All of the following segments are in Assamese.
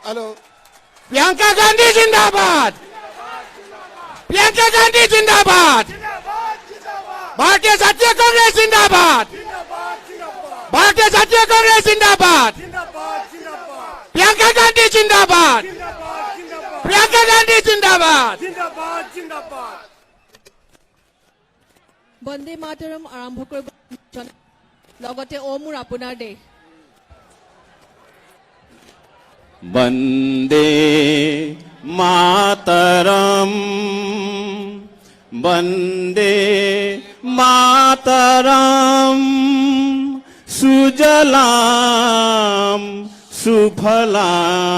हेलो प्रियंका गांधी जिंदाबाद प्रियंका गांधी जिंदाबाद भारतीय जातीय कांग्रेस जिंदाबाद भारतीय जातीय कांग्रेस जिंदाबाद प्रियंका गांधी जिंदाबाद प्रियंका गांधी जिंदाबाद বন্দে মাতৰম আৰম্ভ কৰিব লগতে ও মোৰ আপোনাৰ দেশ वन्दे मातरम वन्दे मातरम सुजलाम सुफलाम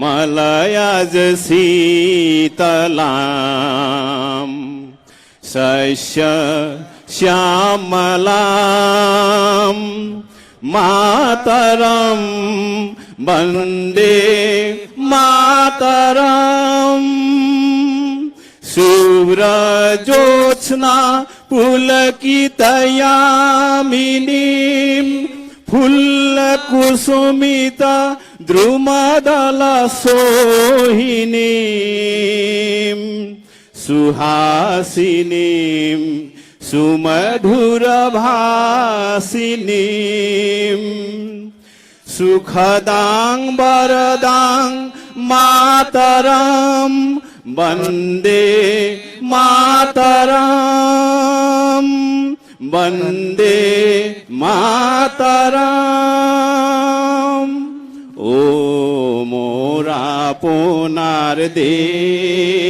मलयज शीतलाम शस्य श्यामलाम मातरम वन्दे मातरम शुभ्रज्योत्स्ना पुलकितयामिनीं फुल्लकुसुमिता द्रुमदलसोहिनीं सुहासिनीं सुमधुरभासिनीं सुखदां वरदां मातरं वन्दे मातरं वन्दे मातरं ओ मोर आपनार देश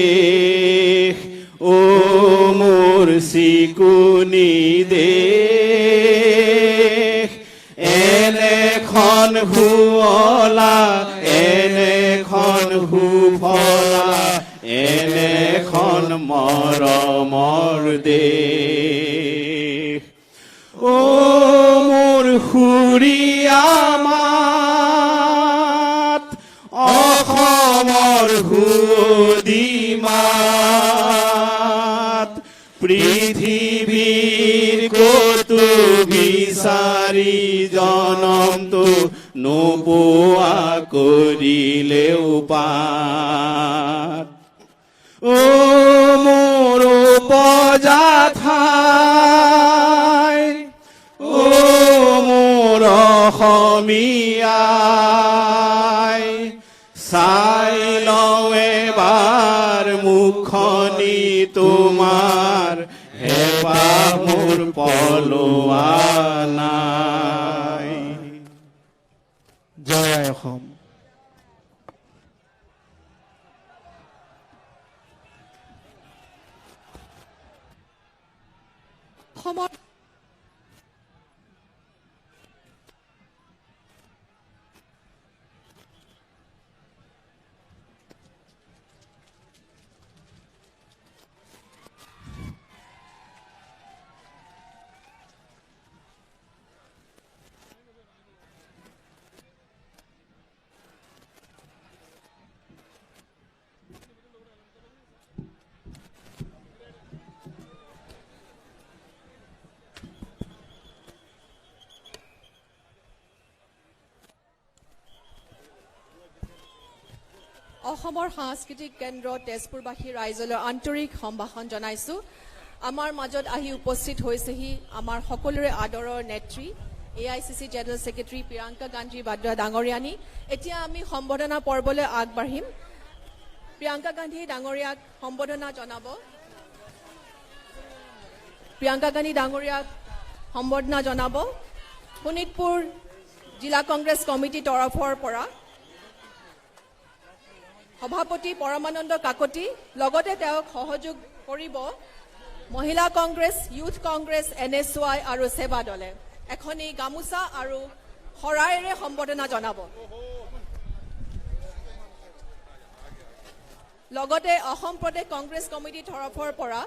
ओ मोर सिकुनी देश এনেখন শুৱলা এনেখন সুফলা এনেখন মৰমৰ দেশ ও মোৰ সুৰীয়া মাত অসমৰ সুৱদী মাত পৃথিৱীৰ কতো বিচাৰি জনমটো নোপোৱা কৰিলেও পাত ও মোৰ উপজাঠাই ও মোৰ অসমীয়াই চাই লওঁ এবাৰ মুখনি তোমাৰ হেঁপাহ মোৰ পলোৱা নাই জয় আই অসম অসমৰ অসমৰ সাংস্কৃতিক কেন্দ্ৰ তেজপুৰবাসী ৰাইজলৈ আন্তৰিক সম্ভাষণ জনাইছো আমাৰ মাজত আহি উপস্থিত হৈছেহি আমাৰ সকলোৰে আদৰৰ নেত্ৰী AICC general secretary Priyanka Gandhi Bandra ডাঙৰীয়ানী এতিয়া আমি সম্বোধনা পৰ্বলৈ আগবাঢ়িম প্ৰিয়ংকা গান্ধী ডাঙৰীয়াক সম্বোধনা জনাব প্ৰিয়ংকা গান্ধী ডাঙৰীয়াক সম্বোধনা জনাব শোণিতপুৰ জিলা কংগ্ৰেছ কমিটি তৰফৰ পৰা সভাপতি পৰমানন্দ কাকতি লগতে তেওঁক সহযোগ কৰিব মহিলা কংগ্ৰেছ ইউথ কংগ্ৰেছ NSY আৰু সেৱা দলে এখনি গামুচা আৰু শৰাইৰে সম্বোধনা জনাব লগতে অসম প্ৰদেশ কংগ্ৰেছ কমিটি তৰফৰ পৰা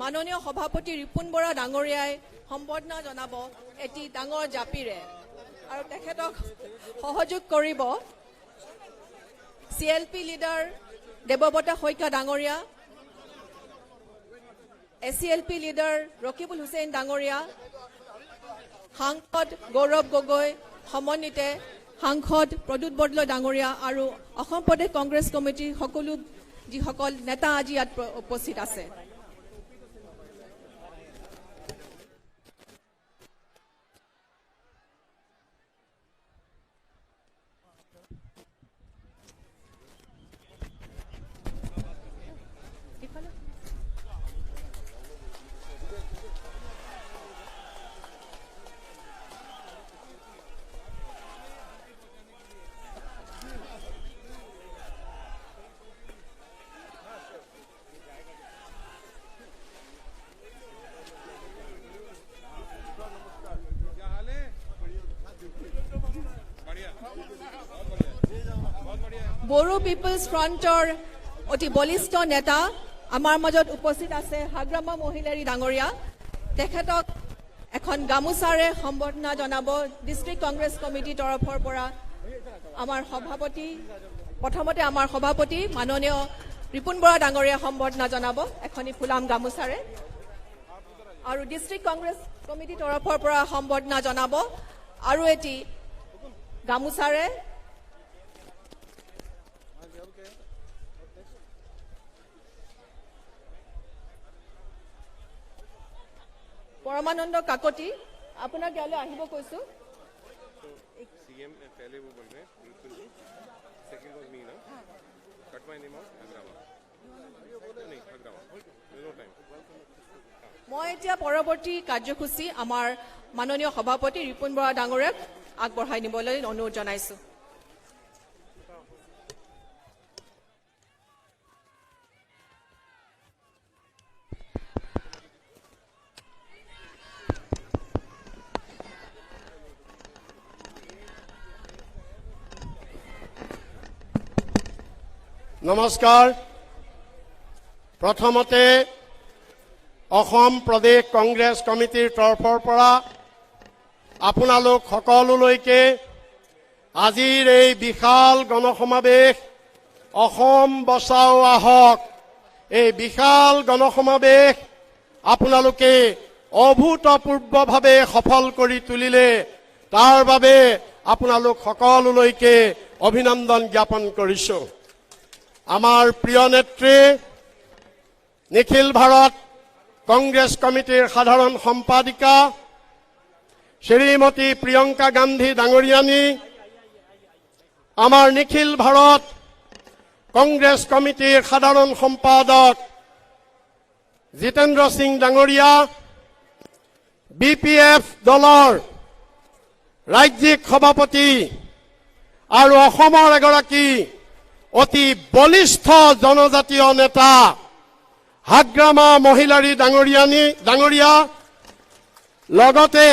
মাননীয় সভাপতি ৰিপুন বৰা ডাঙৰীয়াই সম্বোধনা জনাব এটি ডাঙৰ জাপিৰে আৰু তেখেতক সহযোগ কৰিব CLP লিডাৰ দেৱবতা শইকীয়া ডাঙৰীয়া SCLP লিডাৰ ৰকিবুল হুছেইন ডাঙৰীয়া সাংসদ গৌৰৱ গগৈ সমন্বিতে সাংসদ প্ৰদ্যুৎ বৰদলৈ ডাঙৰীয়া আৰু অসম প্ৰদেশ কংগ্ৰেছ কমিটিৰ সকলো যিসকল নেতা আজি ইয়াত উপস্থিত আছে। বড়ো পিপলছ ফ্ৰণ্টৰ অতি বলিষ্ঠ নেতা আমাৰ মাজত উপস্থিত আছে হাগ্ৰামা মহিলাৰী ডাঙৰীয়া। তেখেতক এখন গামোচাৰে সম্বৰ্ধনা জনাব ডিষ্ট্ৰিক্ট কংগ্ৰেছ কমিটিৰ তৰফৰ পৰা আমাৰ সভাপতি, প্ৰথমতে আমাৰ সভাপতি মাননীয় ৰিপুণ বৰা ডাঙৰীয়া সম্বৰ্ধনা জনাব এখনি ফুলাম গামোচাৰে, আৰু ডিষ্ট্ৰিক্ট কংগ্ৰেছ কমিটিৰ তৰফৰ পৰা সম্বৰ্ধনা জনাব আৰু এটি গামোচাৰে परमानंद काकती अपना याले आहिब কৈছো। सीएम पहले वो बोल रहे हैं बिल्कुल सेकंड वाज मी ना cut my name out Hagrama नहीं हग्रामा नो टाइम। মই এতিয়া পৰৱৰ্তী কাৰ্যসূচী আমাৰ মাননীয় সভাপতি ৰিপুণ বৰা ডাঙৰীয়াক আগবঢ়াই নিবলৈ অনুৰোধ জনাইছো। নমস্কাৰ। প্ৰথমতে অসম প্ৰদেশ কংগ্ৰেছ কমিটিৰ তৰফৰ পৰা আপোনালোক সকলোলৈকে আজিৰ এই বিশাল গণসমাৱেশ অসম বচাও আহক এই বিশাল গণসমাৱেশ আপোনালোকে অভূতপূৰ্বভাৱে সফল কৰি তুলিলে তাৰ বাবে আপোনালোক সকলোলৈকে অভিনন্দন জ্ঞাপন কৰিছো। আমাৰ প্ৰিয় নেত্ৰী নিখিল ভাৰত কংগ্ৰেছ কমিটিৰ সাধাৰণ সম্পাদিকা শ্ৰীমতী প্ৰিয়ংকা গান্ধী ডাঙৰীয়ানী, আমাৰ নিখিল ভাৰত কংগ্ৰেছ কমিটিৰ সাধাৰণ সম্পাদক জিতেন্দ্ৰ সিং ডাঙৰীয়া, BPF দলৰ ৰাজ্যিক সভাপতি আৰু অসমৰ এগৰাকী অতি বলিষ্ঠ জনজাতীয় নেতা হাগ্ৰামা মহিলাৰী ডাঙৰীয়া, লগতে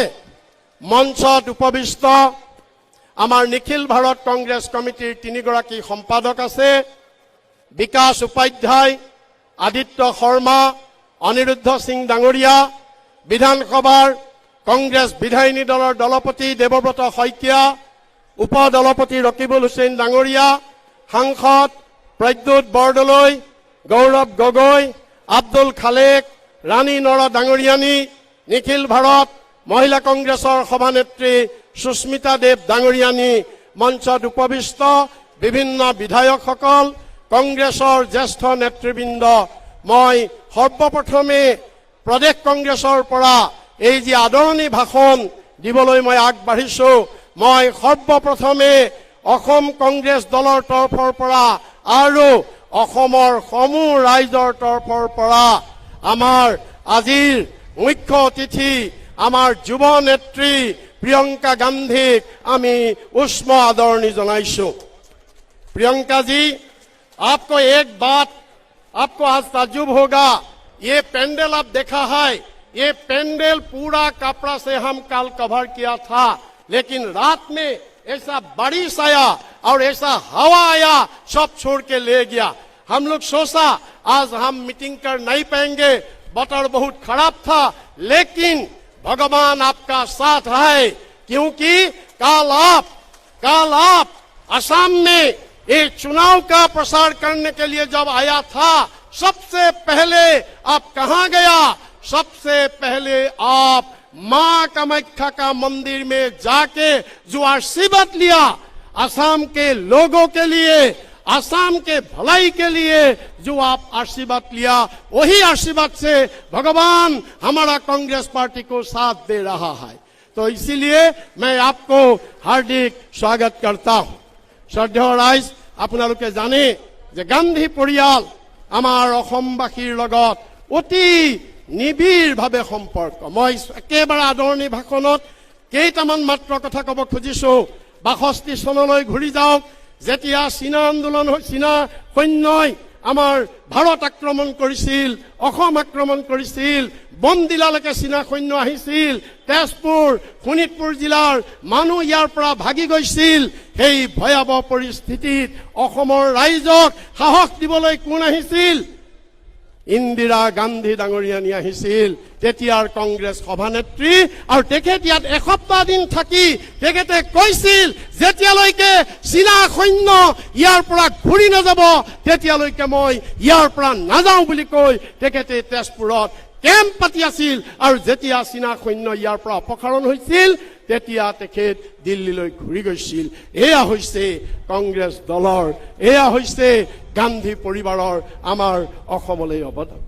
মঞ্চত উপবিষ্ট আমাৰ নিখিল ভাৰত কংগ্ৰেছ কমিটিৰ তিনিগৰাকী সম্পাদক আছে, বিকাশ উপাধ্যায়, আদিত্য শৰ্মা, অনিৰুদ্ধ সিং ডাঙৰীয়া, বিধানসভাৰ কংগ্ৰেছ বিধায়িনী দলৰ দলপতি দেৱব্ৰত শইকীয়া, উপদলপতি ৰকিবুল হুছেইন ডাঙৰীয়া, সাংসদ প্ৰদ্যুৎ বৰদলৈ, গৌৰৱ গগৈ, আব্দুল খালেক, ৰাণী নৰা ডাঙৰীয়ানী, নিখিল ভাৰত মহিলা কংগ্ৰেছৰ সভানেত্ৰী সুস্মিতা দেৱ ডাঙৰীয়ানী, মঞ্চত উপবিষ্ট বিভিন্ন বিধায়কসকল, কংগ্ৰেছৰ জ্যেষ্ঠ নেতৃবৃন্দ, মই সৰ্বপ্ৰথমে প্ৰদেশ কংগ্ৰেছৰ পৰা এই যে আদৰণি ভাষণ দিবলৈ মই আগবাঢ়িছো, মই সৰ্বপ্ৰথমে অসম কংগ্ৰেছ দলৰ তৰফৰ পৰা আৰু অসমৰ সমূহ ৰাইজৰ তৰফৰ পৰা আমাৰ আজিৰ মুখ্য অতিথি আমাৰ যুৱ নেত্ৰী প্ৰিয়ংকা গান্ধীক আমি উষ্ম আদৰণি জনাইছো। प्रियंका जी, आपको एक बात आपको आज ताज्जुब होगा, ये पेंडल आप देखा है, ये पेंडल पूरा कपड़ा से हम कल कवर किया था, लेकिन रात में ऐसा बारिश आया और ऐसा हवा आया, सब छोड़ के ले गया। हम लोग सोचा आज हम मीटिंग कर नहीं पाएंगे, बटर बहुत खराब था, लेकिन भगवान आपका साथ है, क्योंकि कल आप असम में ये चुनाव का प्रसार करने के लिए जब आया था, सबसे पहले आप कहां गया? सबसे पहले आप मां कामाख्या का मंदिर में जाके जो आशीर्वाद लिया, असम के लोगों के लिए, असम के भलाई के लिए जो आप आशीर्वाद लिया, वही आशीर्वाद से भगवान हमारा कांग्रेस पार्टी को साथ दे रहा है। तो इसीलिए मैं आपको हार्दिक स्वागत करता हूं। श्रद्धेय राइज, আপোনালোকে জানে যে গান্ধী পৰিয়াল আমাৰ অসমবাসীৰ লগত অতি নিবিড়ভাৱে সম্পৰ্ক। মই একেবাৰে আদৰণি ভাষণত কেইটামান মাত্ৰ কথা ক'ব খুজিছো। 62 চনলৈ ঘূৰি যাওক, যেতিয়া চীনা আন্দোলন চীনা সৈন্যই আমাৰ ভাৰত আক্ৰমণ কৰিছিল, অসম আক্ৰমণ কৰিছিল, বমদিলালৈকে চীনা সৈন্য আহিছিল, তেজপুৰ শোণিতপুৰ জিলাৰ মানুহ ইয়াৰ পৰা ভাগি গৈছিল। সেই ভয়াৱহ পৰিস্থিতিত অসমৰ ৰাইজক সাহস দিবলৈ কোন আহিছিল? ইন্দিৰা গান্ধী ডাঙৰীয়ানী আহিছিল, তেতিয়াৰ কংগ্ৰেছ সভানেত্ৰী। আৰু তেখেত ইয়াত এসপ্তাহ দিন থাকি তেখেতে কৈছিল যেতিয়ালৈকে চীনা সৈন্য ইয়াৰ পৰা ঘূৰি নাযাব তেতিয়ালৈকে মই ইয়াৰ পৰা নাযাওঁ বুলি কৈ তেখেতে তেজপুৰত কেম্প পাতি আছিল। আৰু যেতিয়া চীনা সৈন্য ইয়াৰ পৰা অপসাৰণ হৈছিল তেতিয়া তেখেত দিল্লীলৈ ঘূৰি গৈছিল। এয়া হৈছে কংগ্ৰেছ দলৰ, এয়া হৈছে গান্ধী পৰিবাৰৰ আমাৰ অসমলৈ অৱদান।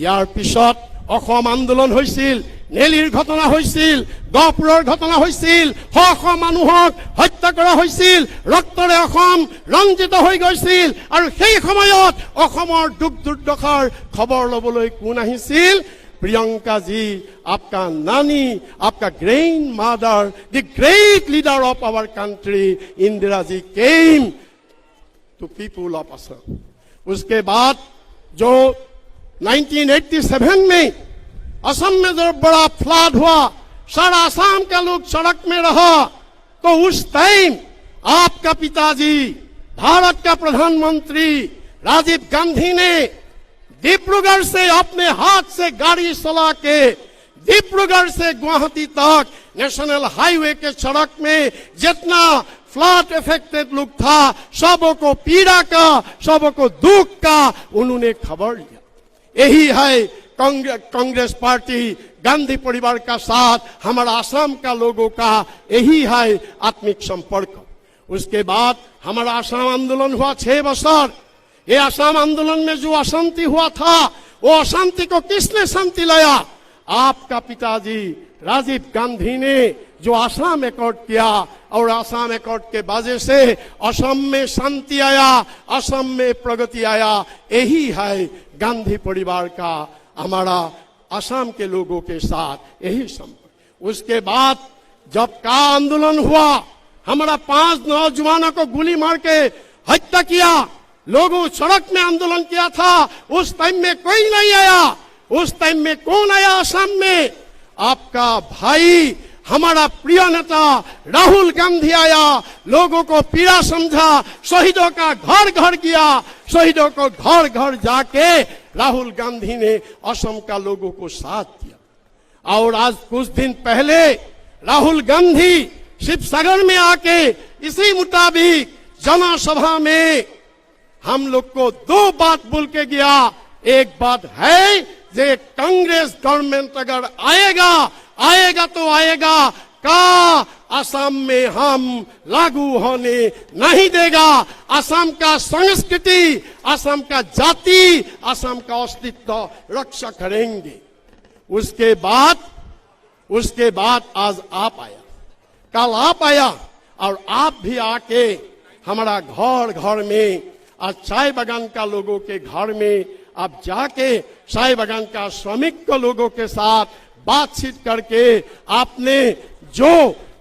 ইয়াৰ পিছত অসম আন্দোলন হৈছিল, নেলিৰ ঘটনা হৈছিল, গহপুৰৰ ঘটনা হৈছিল, শ শ মানুহক হত্যা কৰা হৈছিল, ৰক্তৰে অসম ৰঞ্জিত হৈ গৈছিল। আৰু সেই সময়ত অসমৰ দুখ দুৰ্দশাৰ খবৰ ল'বলৈ কোন আহিছিল? प्रियंका जी, आपका नानी, आपका grand mother, the great leader of our country Indira ji came to people of Assam. उसके बाद जो 1987 में असम में जो बड़ा फ्लड हुआ, सारा असम का लोग सड़क में रहा, तो उस टाइम आपका पिताजी भारत का प्रधानमंत्री राजीव गांधी ने डिब्रूगढ़ से अपने हाथ से गाड़ी चला के डिब्रूगढ़ से गुवाहाटी तक नेशनल हाईवे के सड़क में जितना फ्लड इफेक्टेड लोग था, सबों को पीड़ा का, सबों को दुख का उन्होंने खबर लिया। यही है कांग्रेस पार्टी, गांधी परिवार का साथ हमारा असम का लोगों का यही है आत्मिक संपर्क। उसके बाद हमारा असम आंदोलन हुआ 6 वर्ष। ये असम आंदोलन में जो अशांति हुआ था, वो अशांति को किसने शांति लाया? आपका पिताजी राजीव गांधी ने जो असम एकॉर्ड किया, और असम एकॉर्ड के वजह से असम में शांति आया, असम में प्रगति आया। यही है गांधी परिवार का हमारा असम के लोगों के साथ यही संपर्क। उसके बाद जब का आंदोलन हुआ, हमारा 5 नौजवानों को गोली मार के हत्या किया, लोगों सड़क में आंदोलन किया था, उस टाइम में कोई नहीं आया। उस टाइम में कौन आया असम में? आपका भाई, हमारा प्रिय नेता राहुल गांधी आया, लोगों को पीड़ा समझा, शहीदों का घर घर गया, शहीदों को घर घर जाके राहुल गांधी ने असम का लोगों को साथ दिया। और आज कुछ दिन पहले राहुल गांधी शिवसागर में आके इसी मुताबिक जनसभा में हम लोग को 2 बात बोल के गया। एक बात है जे कांग्रेस गवर्नमेंट अगर आएगा तो आएगा का असम में हम लागू होने नहीं देगा। असम का संस्कृति, असम का जाति, असम का अस्तित्व रक्षा करेंगे। उसके बाद आज आप आया, कल आप आया, और आप भी आके हमारा घर घर में, आज चाय बागान का लोगों के घर में आप जाके चाय बागान का श्रमिक को लोगों के साथ बातचीत करके आपने जो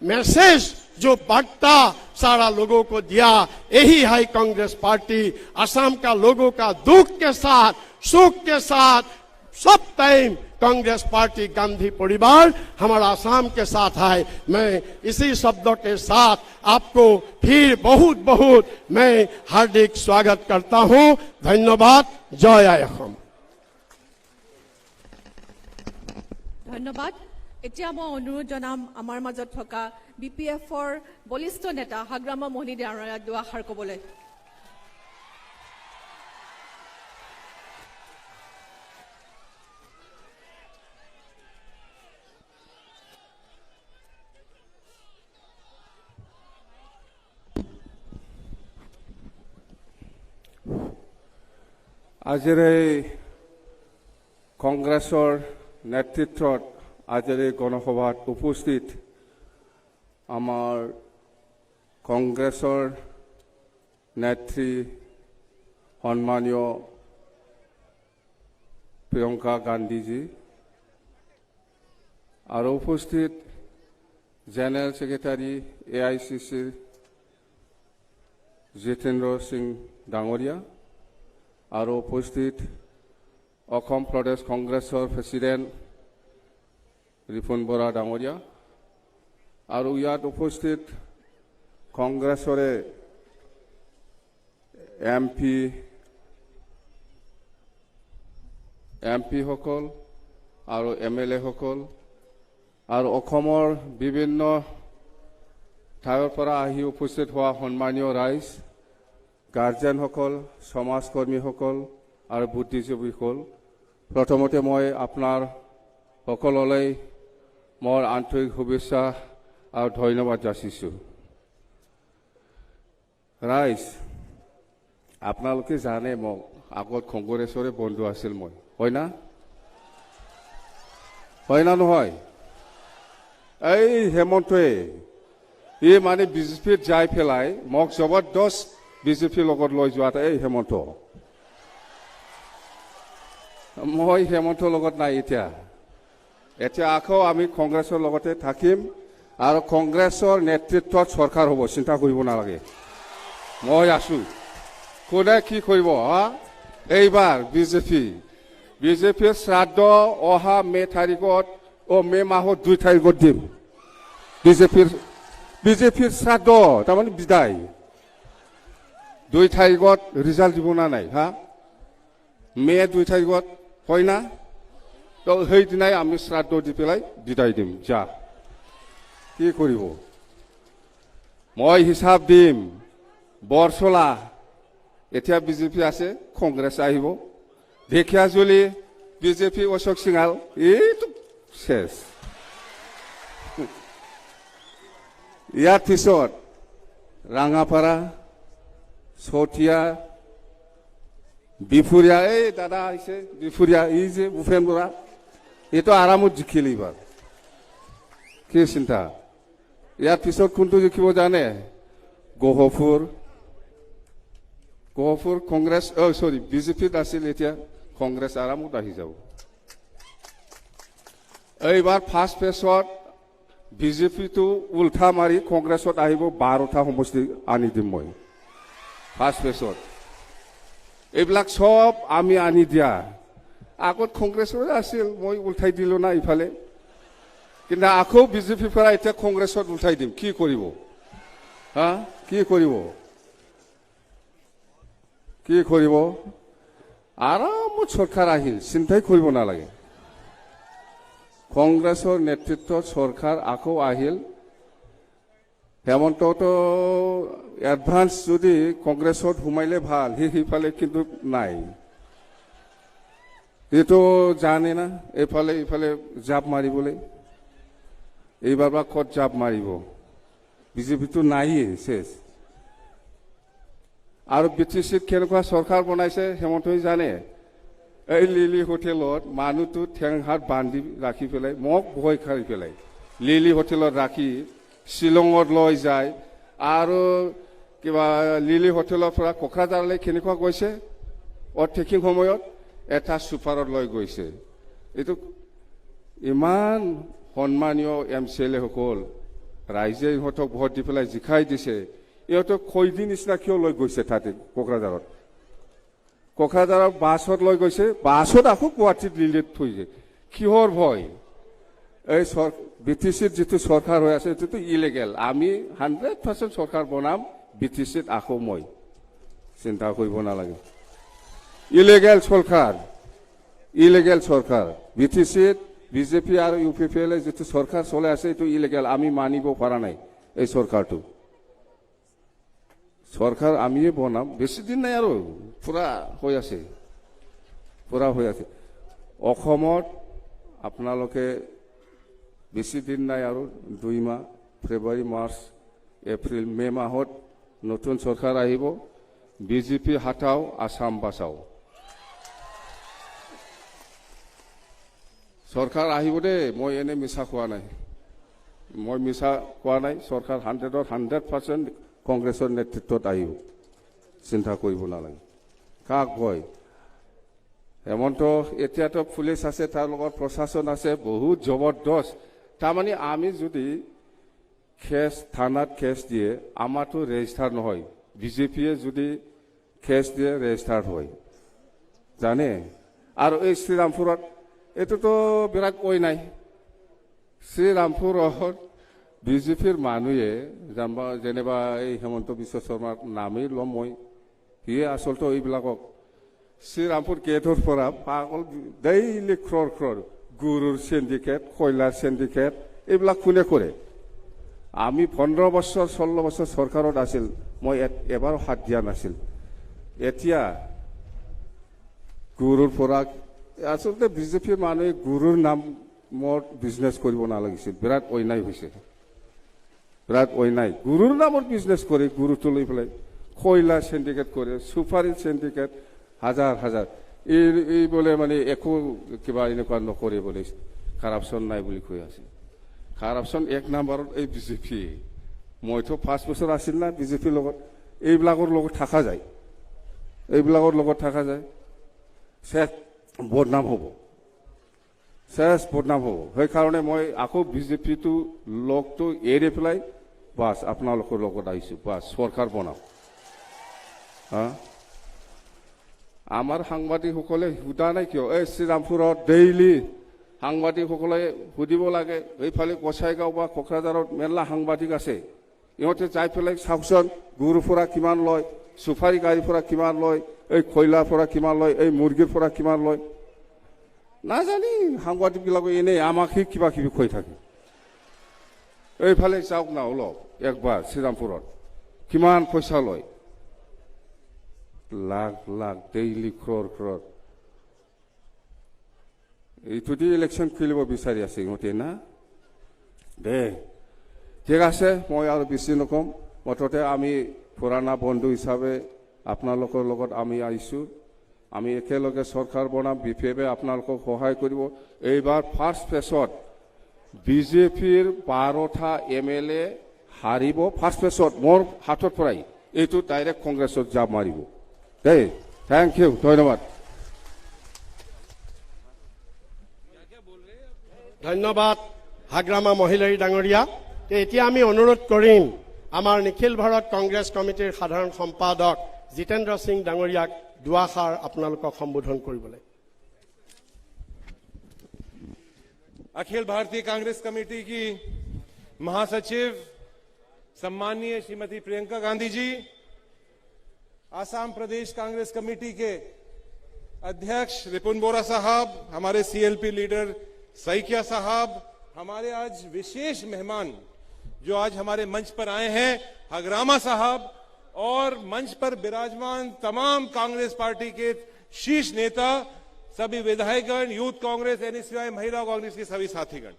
मैसेज, जो वार्ता सारा लोगों को दिया। यही है कांग्रेस पार्टी असम का लोगों का दुख के साथ, सुख के साथ सब टाइम कांग्रेस पार्टी गांधी परिवार हमारा असम के साथ है। मैं इसी शब्दों के साथ आपको फिर बहुत बहुत मैं हार्दिक स्वागत करता हूं। धन्यवाद। जय असम। धन्यवाद। এতিয়া মই অনুৰোধ জনাম আমাৰ মাজত থকা বিপিএফৰ বলিষ্ঠ নেতা হাগ্ৰামা মোহনী ডাঙৰীয়াক দুআষাৰ ক'বলৈ। আজিৰ এই কংগ্ৰেছৰ নেতৃত্বত আজিৰ এই গণসভাত উপস্থিত আমাৰ কংগ্ৰেছৰ নেত্ৰী সন্মানীয় প্ৰিয়ংকা গান্ধীজী আৰু উপস্থিত general secretary AICC Jitendra Singh ডাঙৰীয়া আৰু উপস্থিত অসম প্ৰদেশ কংগ্ৰেছৰ প্ৰেছিডেণ্ট ৰিপুণ বৰা ডাঙৰীয়া আৰু ইয়াত উপস্থিত কংগ্ৰেছৰে MP সকল আৰু MLA সকল আৰু অসমৰ বিভিন্ন ঠাইৰ পৰা আহি উপস্থিত হোৱা সন্মানীয় ৰাইজ গাৰ্জেনসকল সমাজকৰ্মীসকল আৰু বুদ্ধিজীৱীসকল প্ৰথমতে মই আপোনাৰ সকললৈ মোৰ আন্তৰিক শুভেচ্ছা আৰু ধন্যবাদ যাচিছোঁ ৰাইজ আপোনালোকে জানে মোক আগত কংগ্ৰেছৰে বন্ধু আছিল মই হয় না নহয় এই হেমন্তই ই মানে বিজেপিত যাই পেলাই মোক জবৰদস্ত বিজেপিৰ লগত লৈ যোৱাত এই হেমন্ত মই হেমন্তৰ লগত নাই এতিয়া আকৌ আমি কংগ্ৰেছৰ লগতে থাকিম আৰু কংগ্ৰেছৰ নেতৃত্বত চৰকাৰ হ'ব চিন্তা কৰিব নালাগে মই আছো কোনে কি কৰিব এইবাৰ বিজেপিৰ শ্ৰাদ্ধ অহা মে মাহত 2 তাৰিখত দিম বিজেপিৰ শ্ৰাদ্ধ তাৰমানে বিদায় 2 তাৰিখত ৰিজাল্ট দিব না নাই মে 2 তাৰিখত হয় না তো সেইদিনাই আমি শ্ৰাদ্ধ দি পেলাই বিদায় দিম যা কি কৰিব মই হিচাপ দিম বৰচলা এতিয়া বিজেপি আছে কংগ্ৰেছ আহিব ঢেকিয়াজুলি বিজেপি অশোক সিঙাল এইটো শেষ ইয়াৰ পিছত ৰাঙাপাৰা চতিয়া বিফুৰিয়া এই দাদা আহিছে বিফুৰিয়া এই যে ভূপেন বৰা এইটো আৰামত জিকিল এইবাৰ কি চিন্তা ইয়াৰ পিছত কোনটো জিকিব জানে গহপুৰ কংগ্ৰেছ বিজেপিত আছিল এতিয়া কংগ্ৰেছ আৰামত আহি যাব এইবাৰ ফাৰ্ষ্ট ফেজত বিজেপিটো উল্টা মাৰি কংগ্ৰেছত আহিব 12টা সমষ্টি আনি দিম মই ফাৰ্ষ্ট ফেজত এইবিলাক সব আমি আনি দিয়া আগত কংগ্ৰেছৰ আছিল মই উল্টাই দিলো না ইফালে কিন্তু আকৌ বিজেপিৰ পৰা এতিয়া কংগ্ৰেছত উল্টাই দিম কি কৰিব কি কৰিব আৰামত চৰকাৰ আহিল চিন্তাই কৰিব নালাগে কংগ্ৰেছৰ নেতৃত্বত চৰকাৰ আকৌ আহিল হেমন্তটো এডভান্স যদি কংগ্ৰেছত সোমাইলে ভাল সিফালে কিন্তু নাই এইটো জানে না ইফালে জাপ মাৰিবলৈ এইবাৰ বা ক'ত জাপ মাৰিব বিজেপিটো নাইয়ে শেষ আৰু BTCত কেনেকুৱা চৰকাৰ বনাইছে হেমন্তই জানে এই লিলি হোটেলত মানুহটো ঠেং হাত বান্ধি ৰাখি পেলাই মোক ভয় খাই পেলাই লিলি হোটেলত ৰাখি শ্বিলঙত লৈ যায় আৰু কিবা লিলি হোটেলৰ পৰা কোকৰাঝাৰলৈ কেনেকুৱা গৈছে ট্ৰেকিং সময়ত এটা ছুপাৰত লৈ গৈছে এইটো ইমান সন্মানীয় MCLA সকল ৰাইজে ইহঁতক ভোট দি পেলাই জিকাই দিছে ইহঁতক খৈদি নিচিনা কিয় লৈ গৈছে তাতে কোকৰাঝাৰত বাছত লৈ গৈছে বাছত আকৌ গুৱাহাটীত লিলিত থৈছে কিহৰ ভয় এই BTCত যিটো চৰকাৰ হৈ আছে এইটোতো ইলিগেল আমি 100% চৰকাৰ বনাম BTCত আকৌ মই চিন্তা কৰিব নালাগে ইলিগেল চৰকাৰ BTCত বিজেপি আৰু UPPL যিটো চৰকাৰ চলে আছে এইটো ইলিগেল আমি মানিব পৰা নাই এই চৰকাৰটো চৰকাৰ আমিয়ে বনাম বেছি দিন নাই আৰু পুৰা হৈ আছে অসমত আপোনালোকে বেছি দিন নাই আৰু 2 মাহ ফেব্ৰুৱাৰী মাৰ্চ এপ্ৰিল মে মাহত নতুন চৰকাৰ আহিব বিজেপি হাটাও আসাম বাঁচাও চৰকাৰ আহিব দেই, মই এনে মিছা কোৱা নাই, মই মিছা কোৱা নাই। চৰকাৰ 100% কংগ্ৰেছৰ নেতৃত্বত আহিব, চিন্তা কৰিব নালাগে। কাক কয় হেমন্ত, এতিয়াতো পুলিচ আছে, তাৰ লগত প্ৰশাসন আছে, বহুত জবৰদস্ত। তাৰমানে আমি যদি কেছ থানাত কেছ দিয়ে, আমাৰতো ৰেজিষ্টাৰ নহয়, বিজেপিয়ে যদি কেছ দিয়ে ৰেজিষ্টাৰ হয়, জানে। আৰু এই শ্ৰীৰামপুৰত এইটোতো বিৰাট কৈ নাই, শ্ৰীৰামপুৰত বিজেপিৰ মানুহে যেনিবা এই হেমন্ত বিশ্ব শৰ্মাৰ নামেই ল'ম মই, সিয়ে আচলতে এইবিলাকক শ্ৰীৰামপুৰ গেটৰ পৰা পাগল ডেইলি ক্ৰৰ গুৰুৰ চিণ্ডিকেট, কয়লাৰ চিণ্ডিকেট, এইবিলাক কোনে কৰে? আমি 15 বছৰ 16 বছৰ চৰকাৰত আছিল, মই এবাৰো হাত দিয়া নাছিল। এতিয়া গুৰুৰ পৰা আচলতে বিজেপিৰ মানুহে গুৰুৰ নামত বিজনেছ কৰিব নালাগিছিল, বিৰাট অন্যায় হৈছে, বিৰাট অন্যায়। গুৰুৰ নামত বিজনেছ কৰে, গুৰুটো লৈ পেলাই কয়লা চিণ্ডিকেট কৰে, চুপাৰী চিণ্ডিকেট, হাজাৰ হাজাৰ। এই বোলে মানে একো কিবা এনেকুৱা নকৰে বোলে, কাৰাপশ্যন নাই বুলি কৈ আছে। কাৰাপশ্যন 1 নম্বৰত এই বিজেপি। মইতো 5 বছৰ আছিল না বিজেপিৰ লগত, এইবিলাকৰ লগত থকা যায়, এইবিলাকৰ লগত থকা যায়, শেষ বদনাম হ'ব, শেষ বদনাম হ'ব। সেইকাৰণে মই আকৌ বিজেপিটো লগটো এৰি পেলাই বাছ আপোনালোকৰ লগত আহিছোঁ, বাছ চৰকাৰ বনাম। আমাৰ সাংবাদিকসকলে সোধা নাই কিয়? এই শ্ৰীৰামপুৰত ডেইলি সাংবাদিকসকলে সুধিব লাগে, এইফালে গোসাইগাঁও বা কোকৰাঝাৰত মেলা সাংবাদিক আছে, ইহঁতে যাই পেলাই চাওকচোন গুৰুৰ পৰা কিমান লয়, চুপাৰী গাড়ীৰ পৰা কিমান লয়, এই কয়লাৰ পৰা কিমান লয়, এই মুৰ্গীৰ পৰা কিমান লয়, নাজানি সাংবাদিকবিলাকে এনেই আমাকে কিবা কিবি কৈ থাকে। এইফালে যাওক না অলপ একবাৰ, শ্ৰীৰামপুৰত কিমান পইচা লয়, লাখ লাখ ডেইলি ক্ৰৰ। এইটো দি ইলেকশ্যন খেলিব বিচাৰি আছে ইহঁতে না। দে ঠিক আছে, মই আৰু বেছি নকম। মুঠতে আমি পুৰণা বন্ধু হিচাপে আপোনালোকৰ লগত আমি আহিছোঁ, আমি একেলগে চৰকাৰ বনাম, বিপিএফে আপোনালোকক সহায় কৰিব। এইবাৰ ফাৰ্ষ্ট ফেজত বিজেপিৰ 12টা MLA হাৰিব, ফাৰ্ষ্ট ফেজত মোৰ হাতৰ পৰাই। এইটো ডাইৰেক্ট কংগ্ৰেছত জাপ মাৰিব দেই। থেংক ইউ, ধন্যবাদ। ধন্যবাদ হাগ্ৰামা মহিলাৰী ডাঙৰীয়া। এতিয়া আমি অনুৰোধ কৰিম আমাৰ নিখিল ভাৰত কংগ্ৰেছ কমিটিৰ সাধাৰণ সম্পাদক জিতেন্দ্ৰ সিং ডাঙৰীয়াক দুআষাৰ আপোনালোকক সম্বোধন কৰিবলৈ। अखिल भारतीय कांग्रेस कमेटी की महासचिव सम्माननीय श्रीमती प्रियंका गांधी जी, आसाम प्रदेश कांग्रेस कमेटी के अध्यक्ष रिपुन बोरा साहब, हमारे CLP लीडर सईकिया साहब, हमारे आज विशेष मेहमान जो आज हमारे मंच पर आए हैं, हग्रामा साहब, और मंच पर विराजमान तमाम कांग्रेस पार्टी के शीर्ष नेता, सभी विधायकगण, यूथ कांग्रेस, NSY, महिला कांग्रेस के सभी साथीगण।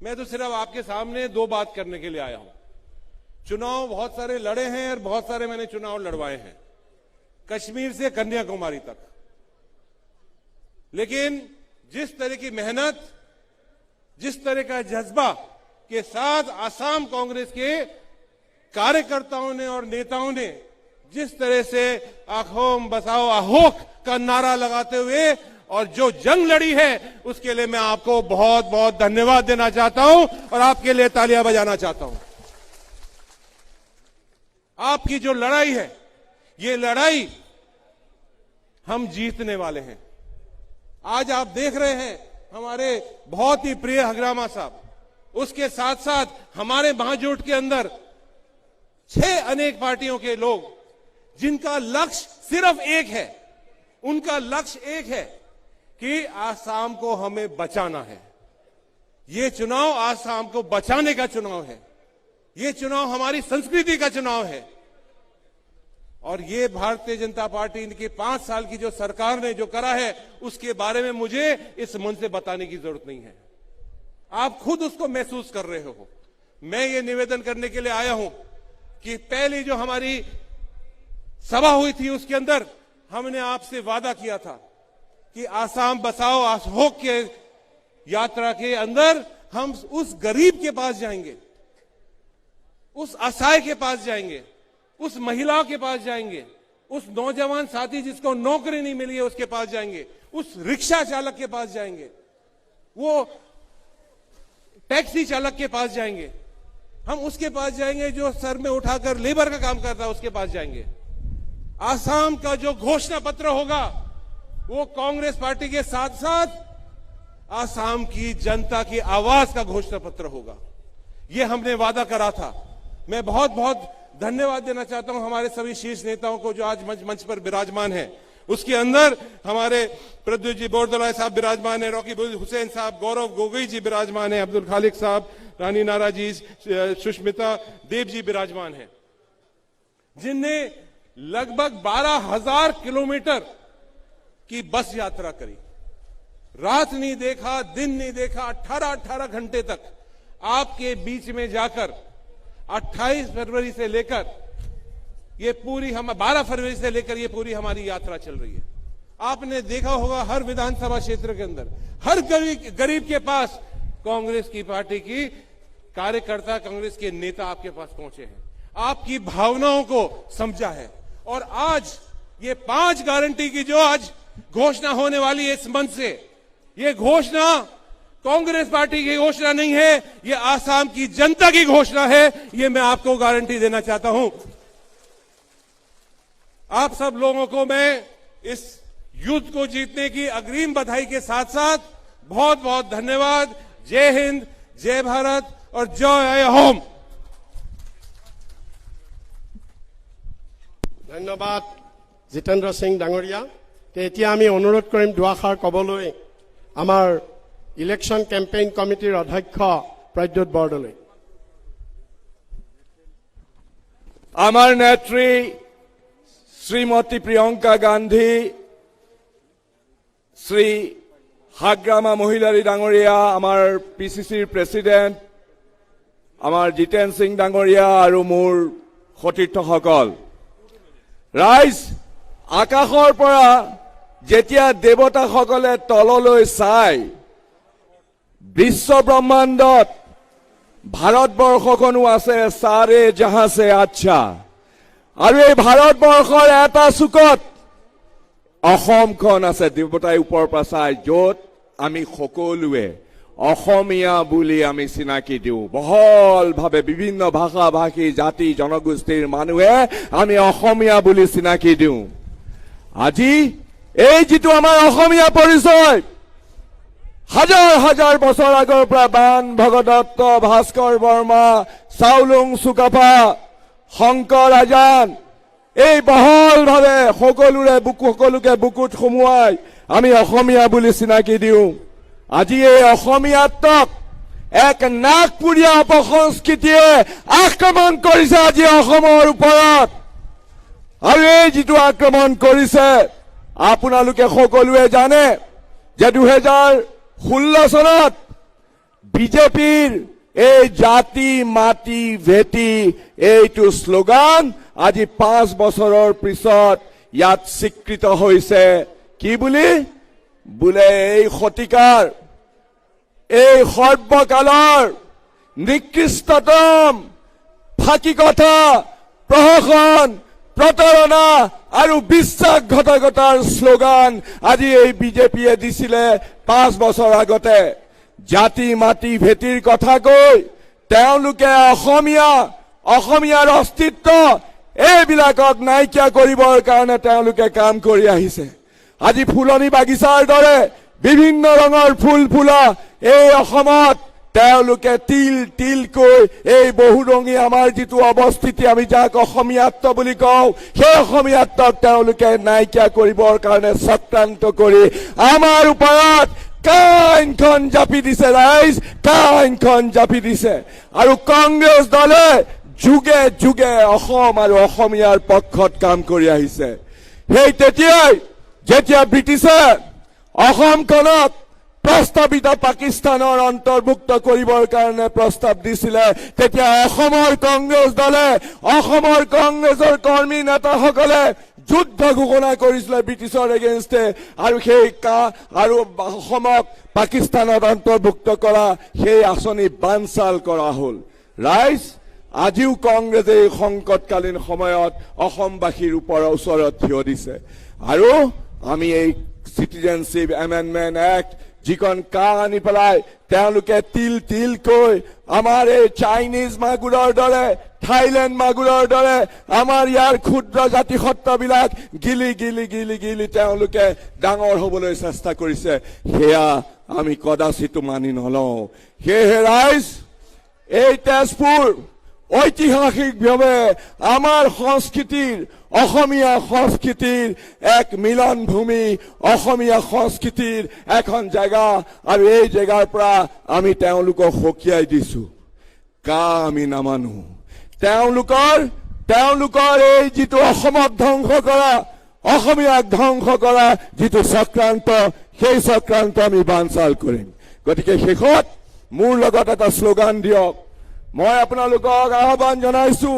मैं तो सिर्फ आपके सामने 2 बात करने के लिए आया हूं। चुनाव बहुत सारे लड़े हैं और बहुत सारे मैंने चुनाव लड़वाए हैं, कश्मीर से कन्याकुमारी तक। लेकिन जिस तरह की मेहनत, जिस तरह का जज्बा के साथ आसाम कांग्रेस के कार्यकर्ताओं ने और नेताओं ने जिस तरह से अहोम बसाओ अहोक का नारा लगाते हुए और जो जंग लड़ी है, उसके लिए मैं आपको बहुत बहुत धन्यवाद देना चाहता हूं और आपके लिए तालियां बजाना चाहता हूं। आपकी जो लड़ाई है, ये लड़ाई हम जीतने वाले हैं। आज आप देख रहे हैं हमारे बहुत ही प्रिय हग्रामा साहब, उसके साथ साथ हमारे महाजोट के अंदर 6 अनेक पार्टियों के लोग, जिनका लक्ष्य सिर्फ एक है, उनका लक्ष्य एक है कि आसाम को हमें बचाना है। ये चुनाव आसाम को बचाने का चुनाव है, ये चुनाव हमारी संस्कृति का चुनाव है। और ये भारतीय जनता पार्टी इनकी 5 साल की जो सरकार ने जो करा है, उसके बारे में मुझे इस मंच से बताने की जरूरत नहीं है, आप खुद उसको महसूस कर रहे हो। मैं ये निवेदन करने के लिए आया हूं कि पहली जो हमारी सभा हुई थी, उसके अंदर हमने आपसे वादा किया था कि आसाम बसाओ असहोक के यात्रा के अंदर हम उस गरीब के पास जाएंगे, उस असहाय के पास जाएंगे, उस महिला के पास जाएंगे, उस नौजवान साथी जिसको नौकरी नहीं मिली है उसके पास जाएंगे, उस रिक्शा चालक के पास जाएंगे, वो टैक्सी चालक के पास जाएंगे, हम उसके पास जाएंगे जो सर में उठाकर लेबर का काम करता है उसके पास जाएंगे। आसाम का जो घोषणा पत्र होगा वो कांग्रेस पार्टी के साथ साथ आसाम की जनता की आवाज का घोषणा पत्र होगा। ये हमने वादा करा था। मैं बहुत बहुत धन्यवाद देना चाहता हूं हमारे सभी शीर्ष नेताओं को जो आज मंच पर विराजमान हैं। उसके अंदर हमारे प्रद्युत जी बोरदोलाई साहब विराजमान है, रॉकी हुसैन साहब, गौरव गोगोई जी विराजमान है, अब्दुल खालिक साहब, रानी नारा जी, सुष्मिता देव जी विराजमान है, जिनने लगभग 12,000 किलोमीटर की बस यात्रा करी। रात नहीं देखा, दिन नहीं देखा, 18 घंटे तक आपके बीच में जाकर 28 फरवरी से लेकर ये पूरी हम 12 फरवरी से लेकर ये पूरी हमारी यात्रा चल रही है। आपने देखा होगा हर विधानसभा क्षेत्र के अंदर हर गरीब के पास कांग्रेस की पार्टी की कार्यकर्ता, कांग्रेस के नेता आपके पास पहुंचे हैं, आपकी भावनाओं को समझा है। और आज ये 5 गारंटी की जो आज घोषणा होने वाली है इस मंच से, ये घोषणा कांग्रेस पार्टी की घोषणा नहीं है, ये आसाम की जनता की घोषणा है। ये मैं आपको गारंटी देना चाहता हूं। आप सब लोगों को मैं इस युद्ध को जीतने की अग्रिम बधाई के साथ साथ बहुत बहुत धन्यवाद। जय हिंद, जय भारत और जय होम। ধন্যবাদ জিতেন্দ্ৰ সিং ডাঙৰীয়া। এতিয়া আমি অনুৰোধ কৰিম দুআষাৰ ক'বলৈ আমাৰ ইলেকশ্যন কেম্পেইন কমিটিৰ অধ্যক্ষ প্ৰদ্যুৎ বৰদলৈ। আমাৰ নেত্ৰী শ্ৰীমতী প্ৰিয়ঙ্কা গান্ধী, শ্ৰী হাগ্ৰামা মহিলাৰী ডাঙৰিয়া, আমাৰ পিসিসিৰ প্ৰেসিডেন্ট আমাৰ জিতেন সিং ডাঙৰিয়া আৰু মোৰ সতীৰ্থসকল, ৰাইজ, আকাশৰ পৰা যেতিয়া দেৱতাসকলে তললৈ চায়, বিশ্ব ব্ৰহ্মাণ্ডত ভাৰতবৰ্ষখনো আছে সাৰে জাহাঁ সে আচ্ছা। আৰু এই ভাৰতবৰ্ষৰ এটা চুকত অসমখন আছে, দেৱতাই ওপৰৰ পৰা চাই, য'ত আমি সকলোৱে অসমীয়া বুলি আমি চিনাকি দিওঁ। বহলভাৱে বিভিন্ন ভাষা ভাষী জাতি জনগোষ্ঠীৰ মানুহে আমি অসমীয়া বুলি চিনাকি দিওঁ। আজি এই যিটো আমাৰ অসমীয়া পৰিচয়, হাজাৰ হাজাৰ বছৰ আগৰ পৰা বাণ ভগদত্ত, ভাস্কৰ বৰ্মা, চাউলুং চুকাফা, শংকৰ আজান, এই বহলভাৱে সকলোকে বুকুত সুমুৱাই আমি অসমীয়া বুলি চিনাকি দিওঁ। আজি এই অসমীয়াত্বক এক নাগপুৰীয়া অপসংস্কৃতিয়ে আক্ৰমণ কৰিছে আজি অসমৰ ওপৰত। আৰু এই যিটো আক্ৰমণ কৰিছে, আপোনালোকে সকলোৱে জানে যে 2016 চনত বিজেপিৰ এই জাতি মাটি ভেটি এইটো শ্লোগান আজি 5 বছৰৰ পিছত ইয়াত স্বীকৃত হৈছে। কি বুলি? বোলে এই শতিকাৰ, এই সৰ্বকালৰ নিকৃষ্টতম ফাঁকি কথা, প্ৰহসন, প্ৰতাৰণা আৰু বিশ্বাসঘাতকতাৰ শ্লোগান আজি এই বিজেপিয়ে দিছিলে 5 বছৰ আগতে। জাতি মাটি ভেটিৰ কথা কৈ তেওঁলোকে অসমীয়াৰ অস্তিত্ব এইবিলাকক নাইকিয়া কৰিবৰ কাৰণে তেওঁলোকে কাম কৰি আহিছে। আজি ফুলনি বাগিচাৰ দৰে বিভিন্ন ৰঙৰ ফুল ফুলা এই অসমত তেওঁলোকে তিলকৈ এই বহুৰঙী আমাৰ যিটো অৱস্থিতি, আমি যাক অসমীয়াত্ব বুলি কওঁ, সেই অসমীয়াত্বক তেওঁলোকে নাইকিয়া কৰিবৰ কাৰণে চক্ৰান্ত কৰি আমাৰ ওপৰত কাইনখন জাপি দিছে। ৰাইজ, কাইনখন জাপি দিছে। আৰু কংগ্ৰেছ দলে যুগে যুগে অসম আৰু অসমীয়াৰ পক্ষত কাম কৰি আহিছে। সেই তেতিয়াই যেতিয়া ব্ৰিটিছে অসমখনক প্ৰস্তাৱিত পাকিস্তানৰ অন্তৰ্ভুক্ত কৰিবৰ কাৰণে প্ৰস্তাৱ দিছিলে, তেতিয়া অসমৰ কংগ্ৰেছ দলে, অসমৰ কংগ্ৰেছৰ কৰ্মী নেতাসকলে যুদ্ধ ঘোষণা কৰিছিলে ব্ৰিটিছৰ এগেইনষ্টে আৰু সেই আৰু অসমক পাকিস্তানত অন্তৰ্ভুক্ত কৰা সেই আঁচনি বানচাল কৰা হ'ল ৰাইজ আজিও কংগ্ৰেছে এই সংকটকালীন সময়ত অসমবাসীৰ ওচৰত থিয় দিছে আৰু আমি এই সিটিজেনশ্বিপ এমেণ্ডমেণ্ট এক্ট যিখন আনি পেলাই তেওঁলোকে তিলকৈ আমাৰ এই চাইনিজ মাগুৰৰ দৰে থাইলেণ্ড মাগুৰৰ দৰে আমাৰ ইয়াৰ ক্ষুদ্ৰ জাতিসত্ত্ববিলাক গিলি তেওঁলোকে ডাঙৰ হ'বলৈ চেষ্টা কৰিছে সেয়া আমি কদাচিতো মানি নলওঁ সেয়েহে ৰাইজ এই তেজপুৰ ঐতিহাসিকভাৱে আমাৰ সংস্কৃতিৰ অসমীয়া সংস্কৃতিৰ এক মিলন ভূমি অসমীয়া সংস্কৃতিৰ এখন জায়গা আৰু এই জায়গাৰ পৰা আমি তেওঁলোকক সকীয়াই দিছো আমি নামানো তেওঁলোকৰ এই যিটো অসমক ধ্বংস কৰা অসমীয়াক ধ্বংস কৰা যিটো চক্ৰান্ত সেই চক্ৰান্ত আমি বানচাল কৰিম গতিকে শেষত মোৰ লগত এটা শ্লোগান দিয়ক মই আপোনালোকক আহ্বান জনাইছো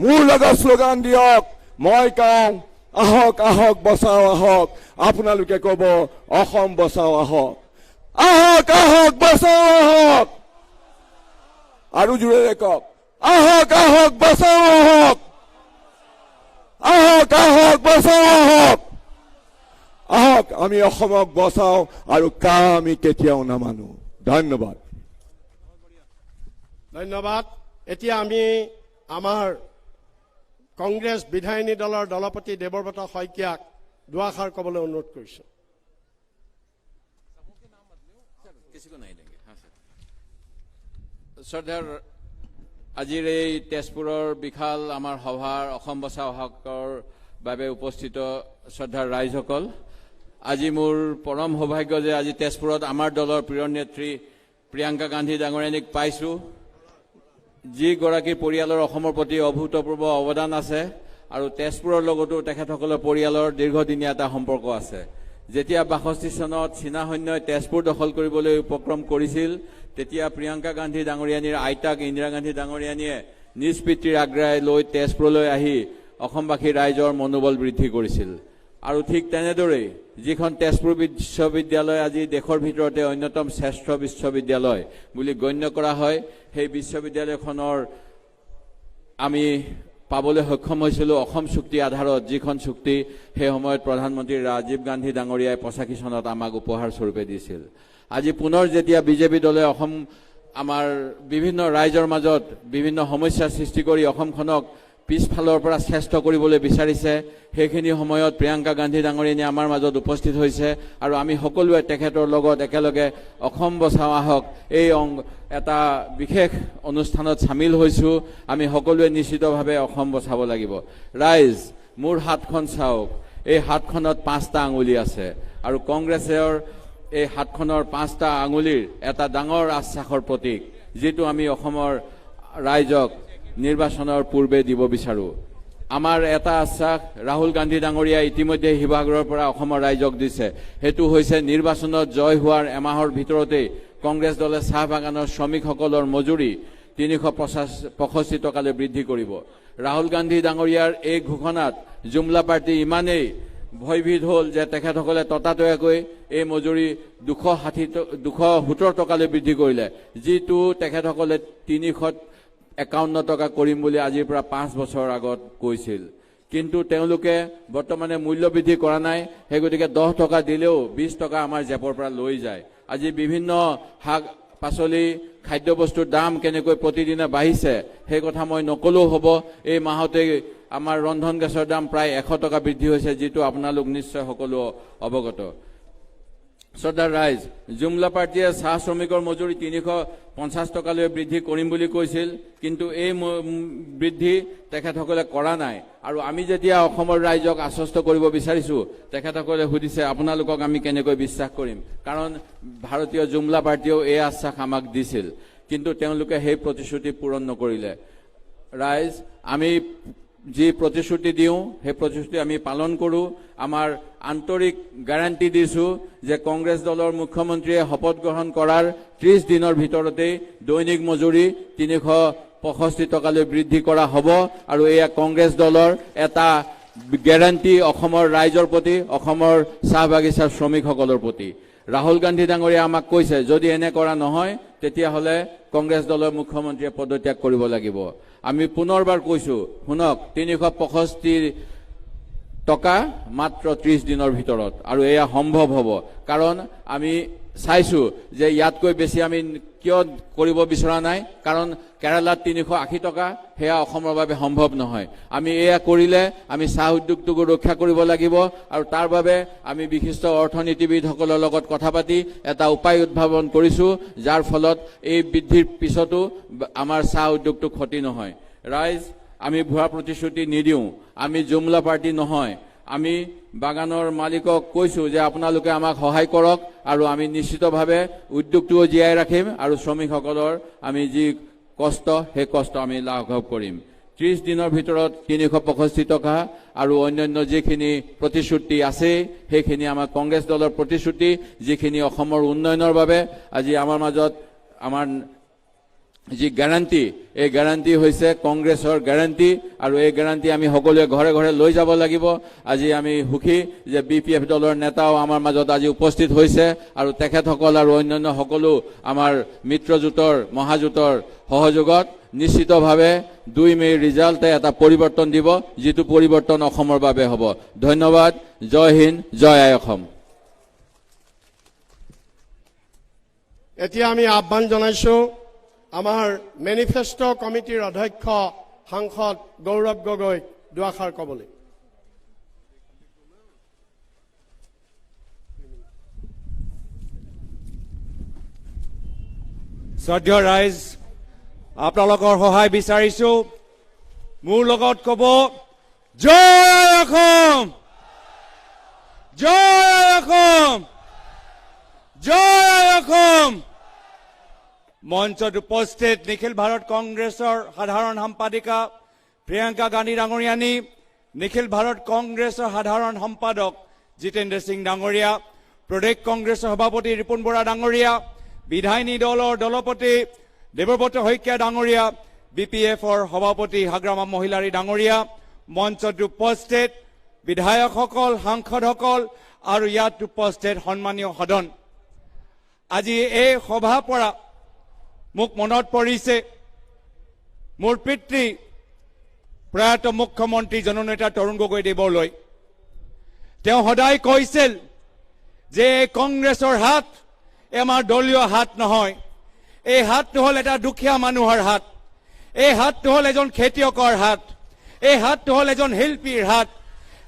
মোৰ লগত শ্লোগান দিয়ক মই কওঁ আহক আহক বচাও আহক আপোনালোকে ক'ব অসম বচাও আহক আহক আহক বচাও আহক আৰু জোৰেৰে কওক আহক আহক বচাও আহক আহক আহক বচাও আহক আহক আমি অসমক বচাও আৰু আমি কেতিয়াও নামানো ধন্যবাদ ধন্যবাদ এতিয়া আমি আমাৰ কংগ্ৰেছ বিধায়িনী দলৰ দলপতি দেৱব্ৰত শইকীয়াক দুআষাৰ ক'বলৈ অনুৰোধ কৰিছো শ্ৰদ্ধাৰ আজিৰ এই তেজপুৰৰ বিশাল আমাৰ সভাৰ অসম বচাও আহকৰ বাবে উপস্থিত শ্ৰদ্ধাৰ ৰাইজসকল আজি মোৰ পৰম সৌভাগ্য যে আজি তেজপুৰত আমাৰ দলৰ প্ৰিয় নেত্ৰী প্ৰিয়ংকা গান্ধী ডাঙৰীয়ানীক পাইছো যিগৰাকী পৰিয়ালৰ অসমৰ প্ৰতি অভূতপূৰ্ব অৱদান আছে আৰু তেজপুৰৰ লগতো তেখেতসকলৰ পৰিয়ালৰ দীৰ্ঘদিনীয়া এটা সম্পৰ্ক আছে যেতিয়া ৬২ চনত চীনা সৈন্যই তেজপুৰ দখল কৰিবলৈ উপক্ৰম কৰিছিল তেতিয়া প্ৰিয়ংকা গান্ধী ডাঙৰীয়ানীৰ আইতাক ইন্দিৰা গান্ধী ডাঙৰীয়ানীয়ে নিজ পিতৃৰ আগ্ৰাই লৈ তেজপুৰলৈ আহি অসমবাসী ৰাইজৰ মনোবল বৃদ্ধি কৰিছিল আৰু ঠিক তেনেদৰেই যিখন তেজপুৰ বিশ্ববিদ্যালয় আজি দেশৰ ভিতৰতে অন্যতম শ্ৰেষ্ঠ বিশ্ববিদ্যালয় বুলি গণ্য কৰা হয় সেই বিশ্ববিদ্যালয়খনৰ আমি পাবলৈ সক্ষম হৈছিলোঁ অসম চুক্তি আধাৰত যিখন চুক্তি সেই সময়ত প্ৰধানমন্ত্ৰী ৰাজীৱ গান্ধী ডাঙৰীয়াই ৮৫ চনত আমাক উপহাৰ স্বৰূপে দিছিল আজি পুনৰ যেতিয়া বিজেপি দলে অসম আমাৰ বিভিন্ন ৰাইজৰ মাজত বিভিন্ন সমস্যাৰ সৃষ্টি কৰি অসমখনক পিছফালৰ পৰা শ্ৰেষ্ঠ কৰিবলৈ বিচাৰিছে সেইখিনি সময়ত প্ৰিয়ংকা গান্ধী ডাঙৰীয়ানী আমাৰ মাজত উপস্থিত হৈছে আৰু আমি সকলোৱে তেখেতৰ লগত একেলগে অসম বচাও আহক এই এটা বিশেষ অনুষ্ঠানত সামিল হৈছো আমি সকলোৱে নিশ্চিতভাৱে অসম বচাব লাগিব ৰাইজ মোৰ হাতখন চাওক এই হাতখনত ৫টা আঙুলি আছে আৰু কংগ্ৰেছৰ এই হাতখনৰ ৫টা আঙুলিৰ এটা ডাঙৰ আশ্বাসৰ প্ৰতীক যেটো আমি অসমৰ ৰাইজক নিৰ্বাচনৰ পূৰ্বে দিব বিচাৰো আমাৰ এটা আশ্বাস ৰাহুল গান্ধী ডাঙৰীয়া ইতিমধ্যে শিৱসাগৰৰ পৰা অসমৰ ৰাইজক দিছে হেতু হৈছে নিৰ্বাচনত জয় হোৱাৰ এমাহৰ ভিতৰতে কংগ্ৰেছ দলে চাহ বাগানৰ শ্ৰমিকসকলৰ মজুৰি ৩৬৫ টকালৈ বৃদ্ধি কৰিব ৰাহুল গান্ধী ডাঙৰীয়াৰ এই ঘোষণাত জুমলা পাৰ্টি ইমানেই ভয়ভীত হ'ল যে তেখেতসকলে ততাতৈয়াকৈ এই মজুৰি ২৭০ টকালৈ বৃদ্ধি কৰিলে যিটো তেখেতসকলে ৩৫১ টকা কৰিম বুলি আজিৰ পৰা ৫ বছৰ আগত কৈছিল কিন্তু তেওঁলোকে বৰ্তমানে মূল্য বৃদ্ধি কৰা নাই সেই গতিকে ১০ টকা দিলেও ২০ টকা আমাৰ জেপৰ পৰা লৈ যায় আজি বিভিন্ন শাক পাচলি খাদ্যবস্তুৰ দাম কেনেকৈ প্ৰতিদিনে বাঢ়িছে সেই কথা মই নকলেও হ'ব এই মাহতে আমাৰ ৰন্ধন গেছৰ দাম প্ৰায় ১০০ টকা বৃদ্ধি হৈছে যেটো আপোনালোক নিশ্চয় সকলো অৱগত শ্ৰদ্ধাৰ ৰাইজ জুমলা পাৰ্টিয়ে চাহ শ্ৰমিকৰ মজুৰি ৩৫০ টকালৈ বৃদ্ধি কৰিম বুলি কৈছিল কিন্তু এই বৃদ্ধি তেখেতসকলে কৰা নাই আৰু আমি যেতিয়া অসমৰ ৰাইজক আশ্বস্ত কৰিব বিচাৰিছো তেখেতসকলে সুধিছে আপোনালোকক আমি কেনেকৈ বিশ্বাস কৰিম কাৰণ ভাৰতীয় জুমলা পাৰ্টিয়েও এই আশ্বাস আমাক দিছিল কিন্তু তেওঁলোকে সেই প্ৰতিশ্ৰুতি পূৰণ নকৰিলে ৰাইজ আমি যি প্ৰতিশ্ৰুতি দিওঁ সেই প্ৰতিশ্ৰুতি আমি পালন কৰো আমাৰ আন্তৰিক গ্যাৰান্টি দিছো যে কংগ্ৰেছ দলৰ মুখ্যমন্ত্ৰীয়ে শপত গ্ৰহণ কৰাৰ 30 দিনৰ ভিতৰতে দৈনিক মজুৰি ৩৬৫ টকালৈ বৃদ্ধি কৰা হ'ব আৰু এয়া কংগ্ৰেছ দলৰ এটা গেৰাণ্টি অসমৰ ৰাইজৰ প্ৰতি, অসমৰ চাহ বাগিচাৰ শ্ৰমিকসকলৰ প্ৰতি। ৰাহুল গান্ধী ডাঙৰীয়া আমাক কৈছে যদি এনে কৰা নহয় তেতিয়াহ'লে কংগ্ৰেছ দলৰ মুখ্যমন্ত্ৰীয়ে পদত্যাগ কৰিব লাগিব। আমি পুনৰবাৰ কৈছো শুনক, 365 টকা মাত্ৰ 30 দিনৰ ভিতৰত, আৰু এয়া সম্ভৱ হ'ব। কাৰণ আমি চাইছো যে ইয়াতকৈ বেছি আমি কিয় কৰিব বিচৰা নাই, কাৰণ কেৰালাত 380 টকা, সেয়া অসমৰ বাবে সম্ভৱ নহয়। আমি এয়া কৰিলে আমি চাহ উদ্যোগটোকো ৰক্ষা কৰিব লাগিব, আৰু তাৰ বাবে আমি বিশিষ্ট অৰ্থনীতিবিদসকলৰ লগত কথা পাতি এটা উপায় উদ্ভাৱন কৰিছো, যাৰ ফলত এই বৃদ্ধিৰ পিছতো আমাৰ চাহ উদ্যোগটো ক্ষতি নহয়। ৰাইজ, আমি ভুৱা প্ৰতিশ্ৰুতি নিদিওঁ, আমি জুমলা পাৰ্টি নহয়। আমি বাগানৰ মালিকক কৈছো যে আপোনালোকে আমাক সহায় কৰক, আৰু আমি নিশ্চিতভাৱে উদ্যোগটোও জীয়াই ৰাখিম, আৰু শ্ৰমিকসকলৰ আমি যি কষ্ট সেই কষ্ট আমি লাঘৱ কৰিম। 30 দিনৰ ভিতৰত 365 টকা আৰু অন্যান্য যিখিনি প্ৰতিশ্ৰুতি আছে সেইখিনি আমাৰ কংগ্ৰেছ দলৰ প্ৰতিশ্ৰুতি, যিখিনি অসমৰ উন্নয়নৰ বাবে আজি আমাৰ মাজত আমাৰ যি গ্যাৰাণ্টি, এই গ্যাৰাণ্টি হৈছে কংগ্ৰেছৰ গ্যাৰাণ্টি, আৰু এই গ্যাৰাণ্টি আমি সকলোৱে ঘৰে ঘৰে লৈ যাব লাগিব। আজি আমি সুখী যে BPF দলৰ নেতাও আমাৰ মাজত আজি উপস্থিত হৈছে, আৰু তেখেতসকল আৰু অন্যান্য সকলো আমাৰ মিত্ৰজোঁটৰ মহাজোঁটৰ সহযোগত নিশ্চিতভাৱে 2 মে'ৰ ৰিজাল্টে এটা পৰিৱৰ্তন দিব, যিটো পৰিৱৰ্তন অসমৰ বাবে হ'ব। ধন্যবাদ। জয় হিন্দ, জয় আই অসম। এতিয়া আমি আহ্বান জনাইছো আমাৰ মেনিফেষ্টো কমিটিৰ অধ্যক্ষ সাংসদ গৌৰৱ গগৈ দুআষাৰ ক'বলৈ। শ্ৰদ্ধেয় ৰাইজ, আপোনালোকৰ সহায় বিচাৰিছো। মোৰ লগত ক'ব, জয় অসম, জয় অসম, জয় অসম। মঞ্চত উপস্থিত নিখিল ভাৰত কংগ্ৰেছৰ সাধাৰণ সম্পাদিকা প্ৰিয়ংকা গান্ধী ডাঙৰীয়ানী, নিখিল ভাৰত কংগ্ৰেছৰ সাধাৰণ সম্পাদক জিতেন্দ্ৰ সিং ডাঙৰীয়া, প্ৰদেশ কংগ্ৰেছৰ সভাপতি ৰিপুণ বৰা ডাঙৰীয়া, বিধায়িনী দলৰ দলপতি দেৱব্ৰত শইকীয়া ডাঙৰীয়া, BPFৰ সভাপতি হাগ্ৰামা মহিলাৰী ডাঙৰীয়া, মঞ্চত উপস্থিত বিধায়কসকল, সাংসদসকল আৰু ইয়াত উপস্থিত সন্মানীয় সদন। আজি এই সভাৰ পৰা মোক মনত পৰিছে মোৰ পিতৃ প্ৰয়াত মুখ্যমন্ত্ৰী জননেতা তৰুণ গগৈদেৱলৈ। তেওঁ সদায় কৈছিল যে কংগ্ৰেছৰ হাত আমাৰ দলীয় হাত নহয়, এই হাতটো হ'ল এটা দুখীয়া মানুহৰ হাত, এই হাতটো হ'ল এজন খেতিয়কৰ হাত, এই হাতটো হ'ল এজন শিল্পীৰ হাত,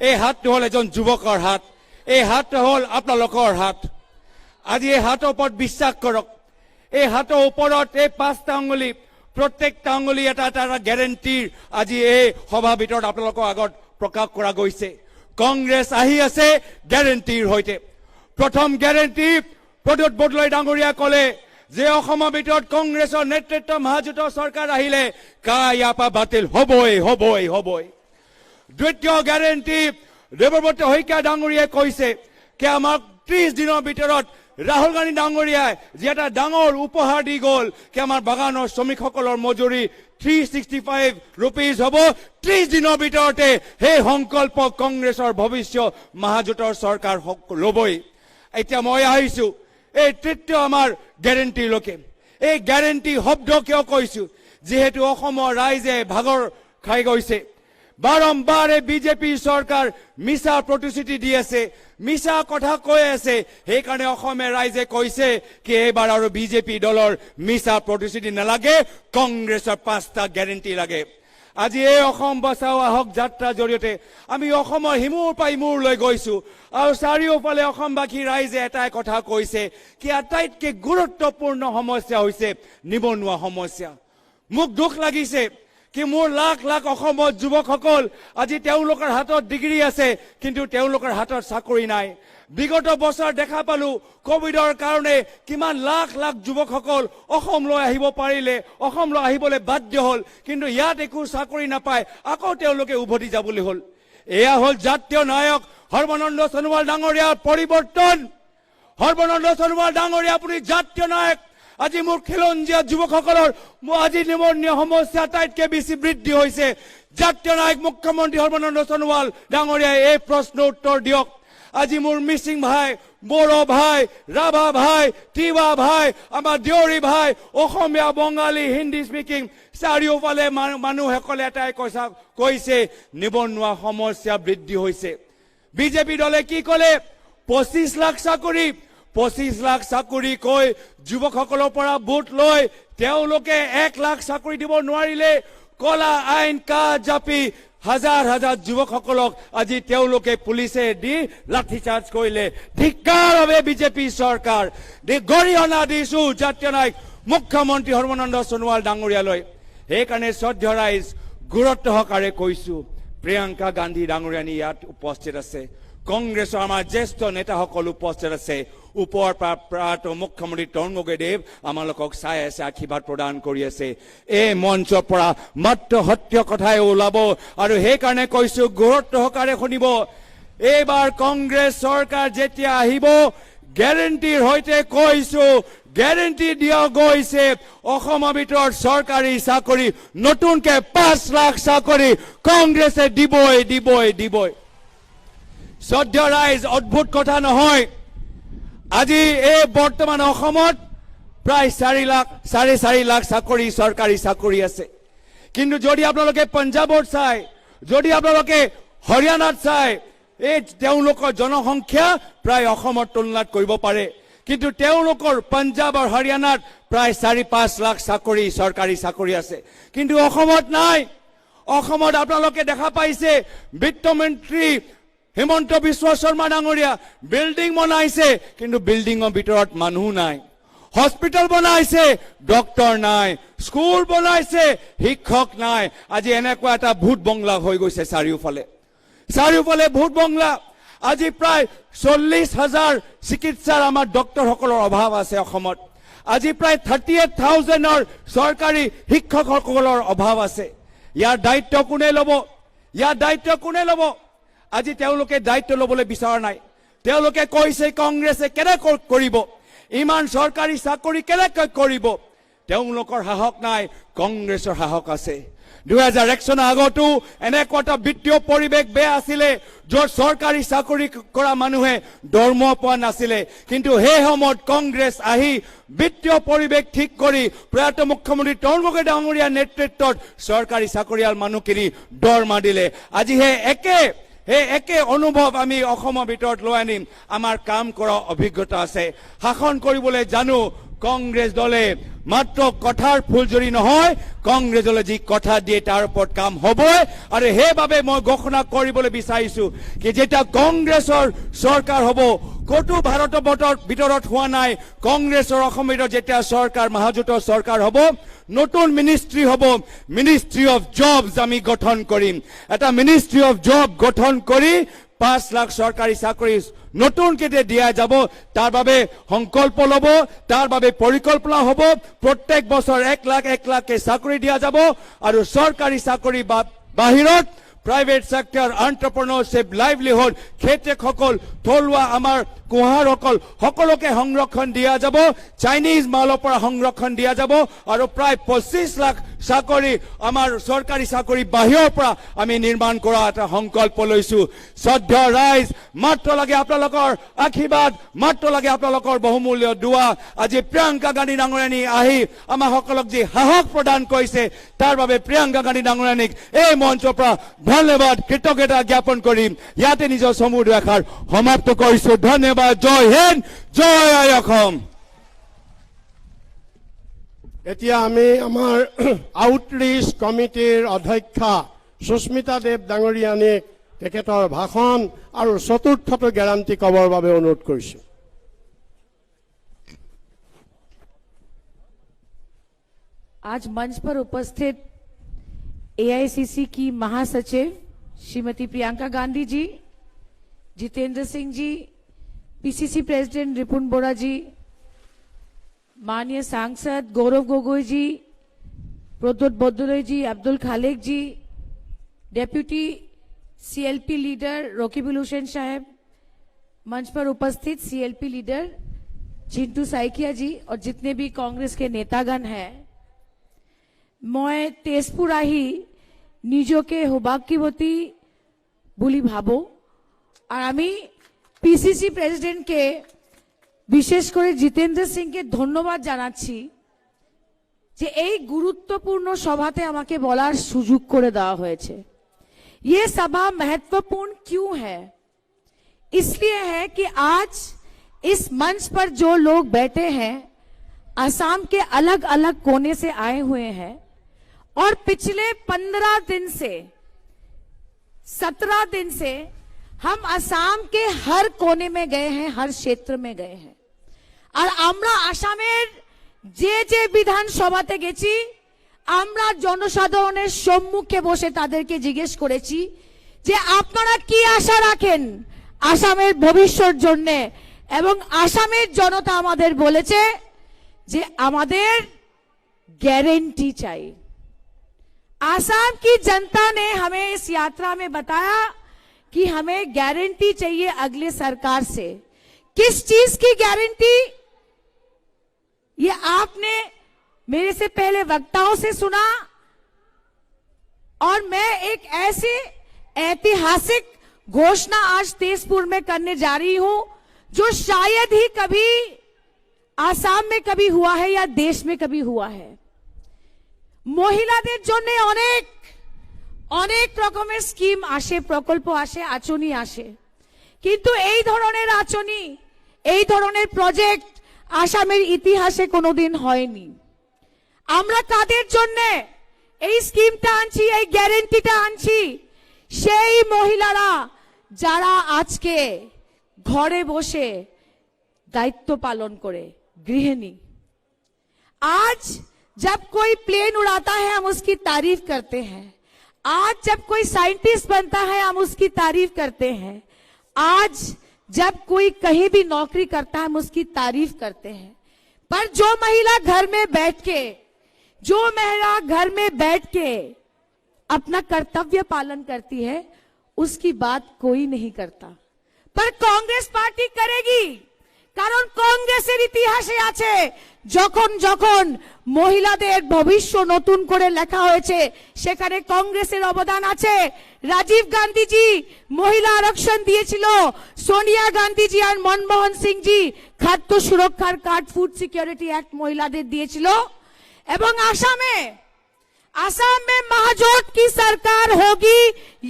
এই হাতটো হ'ল এজন যুৱকৰ হাত, এই হাতটো হ'ল আপোনালোকৰ হাত। আজি এই হাতৰ ওপৰত বিশ্বাস কৰক। এই হাতৰ ওপৰত এই 5টা আঙুলি, প্ৰত্যেকটা আঙুলি এটা এটা গেৰেণ্টিৰ আজি এই সভাৰ ভিতৰত আপোনালোকৰ আগত প্ৰকাশ কৰা গৈছে। কংগ্ৰেছ আহি আছে গেৰেণ্টিৰ সৈতে। প্ৰথম গেৰেণ্টি প্ৰদ্যুৎ বৰদলৈ ডাঙৰীয়া ক'লে যে অসমৰ ভিতৰত কংগ্ৰেছৰ নেতৃত্ব মহাজোঁটৰ চৰকাৰ আহিলে ইয়াৰ পৰা বাতিল হ'বই হ'বই হ'বই। দ্বিতীয় গেৰেণ্টি দেৱব্ৰত শইকীয়া ডাঙৰীয়াই কৈছে যে আমাক 30 দিনৰ ভিতৰত ৰাহুল গান্ধী ডাঙৰীয়াই যি এটা ডাঙৰ উপহাৰ দি গ'ল যে আমাৰ বাগানৰ শ্ৰমিকসকলৰ মজুৰি 365 ৰুপিজ হ'ব। 30 দিনৰ ভিতৰতে সেই সংকল্প কংগ্ৰেছৰ ভৱিষ্যত মহাজোঁটৰ চৰকাৰ ল'বই। এতিয়া মই আহিছো এই তৃতীয় আমাৰ গেৰেণ্টিলৈকে। এই গেৰেণ্টি শব্দ কিয় কৈছো? যিহেতু অসমৰ ৰাইজে ভাগৰ খাই গৈছে। বাৰম্বাৰ বিজেপি চৰকাৰ মিছা প্ৰতিশ্ৰুতি দি আছে, মিছা কথা কৈ আছে। সেইকাৰণে অসমীয়া ৰাইজে কৈছে কি এইবাৰ আৰু বিজেপি দলৰ মিছা প্ৰতিশ্ৰুতি নালাগে, কংগ্ৰেছৰ 5টা গেৰেণ্টি লাগে। আজি এই অসম বচাও আহক যাত্ৰাৰ জৰিয়তে আমি অসমৰ হিমূৰ পৰা ইমূৰলৈ গৈছো, আৰু চাৰিওফালে অসমবাসী ৰাইজে এটাই কথা কৈছে কি আটাইতকৈ গুৰুত্বপূৰ্ণ সমস্যা হৈছে নিবনুৱা সমস্যা। মোক দুখ লাগিছে কি মোৰ লাখ লাখ অসমৰ যুৱকসকল আজি তেওঁলোকৰ হাতত ডিগ্ৰী আছে, কিন্তু তেওঁলোকৰ হাতত চাকৰি নাই। বিগত বছৰ দেখা পালো কোভিডৰ কাৰণে কিমান লাখ লাখ যুৱকসকল অসমলৈ আহিব পাৰিলে, অসমলৈ আহিবলৈ বাধ্য হ'ল, কিন্তু ইয়াত একো চাকৰি নাপায়, আকৌ তেওঁলোকে উভতি যাবলৈ হ'ল। এয়া হ'ল জাতীয় নায়ক সৰ্বানন্দ সোণোৱাল ডাঙৰীয়াৰ পৰিৱৰ্তন। সৰ্বানন্দ সোণোৱাল ডাঙৰীয়া আপুনি জাতীয় নায়ক, আজি মোৰ খিলঞ্জীয়া যুৱকসকলৰ আজি নিবনুৱা সমস্যা আটাইতকৈ বেছি বৃদ্ধি হৈছে জাতীয় নায়ক মুখ্যমন্ত্ৰী সৰ্বানন্দ সোণোৱাল ডাঙৰীয়াই এই প্ৰশ্ন উত্তৰ দিয়ক আজি মোৰ মিচিং ভাই বড়ো ভাই ৰাভা ভাই তিৱা ভাই আমাৰ দেউৰী ভাই অসমীয়া বঙালী হিন্দী স্পিকিং চাৰিওফালে মানুহসকলে এটাই কৈছে নিবনুৱা সমস্যা বৃদ্ধি হৈছে বিজেপি দলে কি ক'লে 25 লাখ চাকৰি কৈ যুৱকসকলৰ পৰা ভোট লৈ তেওঁলোকে 1 লাখ চাকৰি দিব নোৱাৰিলে কলা আইন কা জাপি হাজাৰ হাজাৰ যুৱকসকলক আজি তেওঁলোকে পুলিচে দি লাঠিচাৰ্জ কৰিলে ধিক্কাৰ হবে বিজেপি চৰকাৰ গৰিহণা দিছো জাতীয় নায়ক মুখ্যমন্ত্ৰী সৰ্বানন্দ সোণোৱাল ডাঙৰীয়ালৈ সেইকাৰণে শ্ৰদ্ধেয় ৰাইজ গুৰুত্ব সহকাৰে কৈছো প্ৰিয়ংকা গান্ধী ডাঙৰীয়ানী ইয়াত উপস্থিত আছে কংগ্ৰেছৰ আমাৰ জ্যেষ্ঠ নেতাসকল উপস্থিত আছে ওপৰ প্ৰাত মুখ্যমন্ত্ৰী তৰুণ গগৈদেৱ আমালোকক চাই আছে আশীৰ্বাদ প্ৰদান কৰি আছে এই মঞ্চৰ পৰা মাত্ৰ সত্য কথাই ওলাব আৰু সেইকাৰণে কৈছো গুৰুত্ব সহকাৰে শুনিব এইবাৰ কংগ্ৰেছ চৰকাৰ যেতিয়া আহিব গ্যাৰেণ্টিৰ সৈতে কৈছো গ্যাৰেণ্টি দিয়া গৈছে অসমৰ ভিতৰত চৰকাৰী চাকৰি নতুনকে 5 লাখ চাকৰি কংগ্ৰেছে দিবই শ্ৰদ্ধেয় ৰাইজ অদ্ভুত কথা নহয় আজি এই বৰ্তমান অসমত প্ৰায় 4 লাখ চাকৰি চৰকাৰী চাকৰি আছে কিন্তু যদি আপোনালোকে পঞ্জাৱত চাই যদি আপোনালোকে হৰিয়ানাত চাই এই তেওঁলোকৰ জনসংখ্যা প্ৰায় অসমৰ তুলনাত কৰিব পাৰে কিন্তু তেওঁলোকৰ পঞ্জাৱ আৰু হৰিয়ানাত প্ৰায় 4-5 লাখ চাকৰি চৰকাৰী চাকৰি আছে কিন্তু অসমত নাই অসমত আপোনালোকে দেখা পাইছে বিত্তমন্ত্ৰী হিমন্ত বিশ্ব শৰ্মা ডাঙৰীয়া বিল্ডিং বনাইছে কিন্তু বিল্ডিঙৰ ভিতৰত মানুহ নাই হস্পিটেল বনাইছে ডক্টৰ নাই স্কুল বনাইছে শিক্ষক নাই আজি এনেকুৱা এটা ভূত বংলা হৈ গৈছে চাৰিওফালে ভূত বংলা আজি প্ৰায় 40,000 চিকিৎসাৰ আমাৰ ডক্টৰসকলৰ অভাৱ আছে অসমত আজি প্ৰায় 38,000ৰ চৰকাৰী শিক্ষকসকলৰ অভাৱ আছে ইয়াৰ দায়িত্ব কোনে ল'ব আজি তেওঁলোকে দায়িত্ব ল'বলৈ বিচৰা নাই তেওঁলোকে কৈছে কংগ্ৰেছে কেনেকৈ কৰিব ইমান চৰকাৰী চাকৰি কেনেকৈ কৰিব তেওঁলোকৰ সাহস নাই কংগ্ৰেছৰ সাহস আছে 2001 চনৰ আগতো এনেকুৱা এটা বিত্তীয় পৰিৱেশ বেয়া আছিলে য'ত চৰকাৰী চাকৰি কৰা মানুহে দৰমহা পোৱা নাছিলে কিন্তু সেই সময়ত কংগ্ৰেছ আহি বিত্তীয় পৰিৱেশ ঠিক কৰি প্ৰয়াত মুখ্যমন্ত্ৰী তৰুণ গগৈ ডাঙৰীয়াৰ নেতৃত্বত চৰকাৰী চাকৰিয়াল মানুহখিনি দৰমহা দিলে আজি সেই একে অনুভৱ আমি অসমৰ ভিতৰত লৈ আনিম আমাৰ কাম কৰা অভিজ্ঞতা আছে শাসন কৰিবলৈ জানো কংগ্ৰেছ দলে মাত্ৰ কথাৰ ফুলজৰি নহয় কংগ্ৰেছ দলে যি কথা দিয়ে তাৰ ওপৰত কাম হ'বই আৰু সেইবাবে মই ঘোষণা কৰিবলৈ বিচাৰিছো যে যেতিয়া কংগ্ৰেছৰ চৰকাৰ হ'ব কতো ভাৰতৰ ভিতৰত হোৱা নাই কংগ্ৰেছৰ অসমৰ যেতিয়া চৰকাৰ মহাজোঁটৰ চৰকাৰ হ'ব নতুন মিনিষ্ট্ৰী হ'ব মিনিষ্ট্ৰী অফ জবছ আমি গঠন কৰিম এটা মিনিষ্ট্ৰী অফ জব গঠন কৰি 5 লাখ চৰকাৰী চাকৰি নতুনকে দিয়া যাব তাৰ বাবে সংকল্প ল'ব তাৰ বাবে পৰিকল্পনা হ'ব প্ৰত্যেক বছৰ 1 লাখকে চাকৰি দিয়া যাব আৰু চৰকাৰী চাকৰি বাহিৰত প্ৰাইভেট সেক্টৰ এণ্টাৰপ্ৰেনিয়ৰশ্বিপ লাইভলিহুড খেতিয়কসকল থলুৱা আমাৰ কুঁহাৰসকল সকলোকে সংৰক্ষণ দিয়া যাব চাইনিজ মালৰ পৰা সংৰক্ষণ দিয়া যাব আৰু প্ৰায় 25 লাখ চাকৰি আমাৰ চৰকাৰী চাকৰি বাহিৰৰ পৰা আমি নিৰ্মাণ কৰা এটা সংকল্প লৈছো শ্ৰদ্ধেয় ৰাইজ মাত্ৰ লাগে আপোনালোকৰ আশীৰ্বাদ মাত্ৰ লাগে আপোনালোকৰ বহুমূল্য দুৱা আজি প্ৰিয়ংকা গান্ধী ডাঙৰীয়ানী আহি আমাৰ সকলক যি সাহস প্ৰদান কৰিছে তাৰ বাবে প্ৰিয়ংকা গান্ধী ডাঙৰীয়ানীক এই মঞ্চৰ পৰা ধন্যবাদ কৃতজ্ঞতা জ্ঞাপন কৰিম ইয়াতে নিজৰ চমু দুআষাৰ সমাপ্ত কৰিছো ধন্যবাদ জয় হিন্দ জয় অসম এতিয়া আমি আমাৰ আউটৰিচ কমিটিৰ অধ্যক্ষা সুস্মিতা দেৱ ডাঙৰীয়ানীক তেখেতৰ ভাষণ আৰু চতুৰ্থটো গ্যাৰাণ্টি ক'বৰ বাবে অনুৰোধ কৰিছো आज मंच पर उपस्थित एआईसीसी की महासचिव श्रीमती प्रियंका गांधी जी, जितेंद्र सिंह जी, पीसीसी प्रेसिडेंट रिपुन बोरा जी, माननीय सांसद Gaurav Gogoi ji, Pradyot Bardoloi ji, Abdul Khalek ji, deputy CLP leader Rakibul Hussain sahab, मंच पर उपस्थित सीएलपी लीडर चिंटू साइकिया जी और जितने भी कांग्रेस के नेतागण हैं, मैं तेजपुर आही নিজকে সৌভাগ্যবতী বুলি ভাবো আর আমি পিসিসি প্রেসিডেন্টকে বিশেষ করে জিতেন্দ্র সিংকে ধন্যবাদ জানাচ্ছি যে এই গুরুত্বপূর্ণ সভাতে আমাকে বলার সুযোগ করে দেওয়া হয়েছে। ये सभा महत्वपूर्ण क्यों है? इसलिए है कि आज इस मंच पर जो लोग बैठे हैं असम के अलग अलग कोने से आए हुए हैं और पिछले 15 दिन से 17 दिन से हम असम के हर कोने में गए हैं, हर क्षेत्र में गए हैं। और আমরা আসামের যে বিধানসভাতে গেছি, আমরা জনসাধারণের সম্মুখে বসে তাদেরকে জিজ্ঞেস করেছি যে আপনারা কি আশা রাখেন আসামের ভবিষ্যৎ জন্য, এবং আসামের জনতা আমাদের বলেছে যে আমাদের গ্যারান্টি চাই। आसाम की जनता ने हमें इस यात्रा में बताया कि हमें गारंटी चाहिए अगले सरकार से। किस चीज की गारंटी? ये आपने मेरे से पहले वक्ताओं से सुना, और मैं एक ऐसी ऐतिहासिक घोषणा आज तेजपुर में करने जा रही हूं जो शायद ही कभी आसाम में कभी हुआ है या देश में कभी हुआ है। মহিলাদের জন্য অনেক অনেক রকমের স্কিম আসে, প্রকল্প আসে, আঁচনি আসে, কিন্তু এই ধরনের আঁচনি, এই ধরনের প্রজেক্ট আসামের ইতিহাসে কোনোদিন হয়নি। আমরা কাদের জন্য এই স্কিমটা আনছি, এই গ্যারান্টিটা আনছি? সেই মহিলারা যারা আজকে ঘরে বসে দায়িত্ব পালন করে, গৃহিণী। आज जब कोई प्लेन उड़ाता है हम उसकी तारीफ करते हैं, आज जब कोई साइंटिस्ट बनता है हम उसकी तारीफ करते हैं, आज जब कोई कहीं भी नौकरी करता है हम उसकी तारीफ करते हैं। पर जो महिला घर में बैठ के अपना कर्तव्य पालन करती है उसकी बात कोई नहीं करता। पर कांग्रेस पार्टी करेगी, কারণ কংগ্রেসের ইতিহাসে আছে যখন যখন মহিলাদের ভবিষ্য নতুন করে লেখা হয়েছে সেখানে কংগ্রেসের অবদান আছে। রাজীব গান্ধীজি মহিলা আরক্ষণ দিয়েছিল, সোনিয়া গান্ধীজি আর মনমোহন সিংজি খাদ্য সুরক্ষার কার্ড, ফুড সিকিউরিটি অ্যাক্ট মহিলাদের দিয়েছিল। এবং आसाम में महाजोट की सरकार होगी,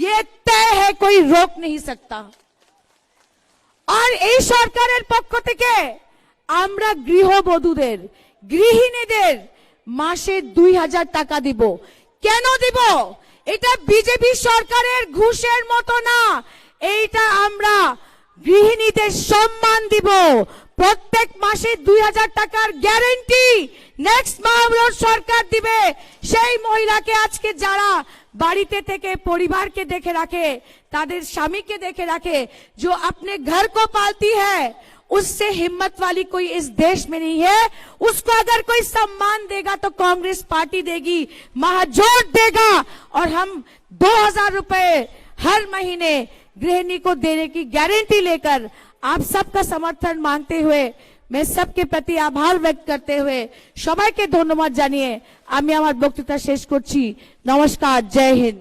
ये तय है, कोई रोक नहीं सकता। আর এই সরকারের পক্ষ থেকে আমরা গৃহবধূদের, গৃহিণীদের মাসে 2000 টাকা দিব। কেন দিব? এটা বিজেপি সরকারের ঘুষের মতো না, এইটা আমরা গৃহিণীদের সম্মান দিব। প্রত্যেক মাসে 2000 টাকার গ্যারান্টি নেক্সট মাহমুদ সরকার দিবে। সেই মহিলাকে আজকে যারা বাড়িতে থেকে পরিবারকে দেখে রাখে, ताদের স্বামীকে দেখে রাখে, जो अपने घर को पालती है, उससे हिम्मत वाली कोई इस देश में नहीं है। उसको अगर कोई सम्मान देगा तो कांग्रेस पार्टी देगी, महाजोट देगा, और हम 2000 रुपए हर महीने गृहिणी को देने की गारंटी लेकर आप सबका समर्थन मांगते हुए मैं सबके प्रति आभार व्यक्त करते हुए সবাইকে ধন্যবাদ জানিয়ে আমি আমার বক্তৃতা শেষ করছি। নমস্কার, জয় হিন্দ।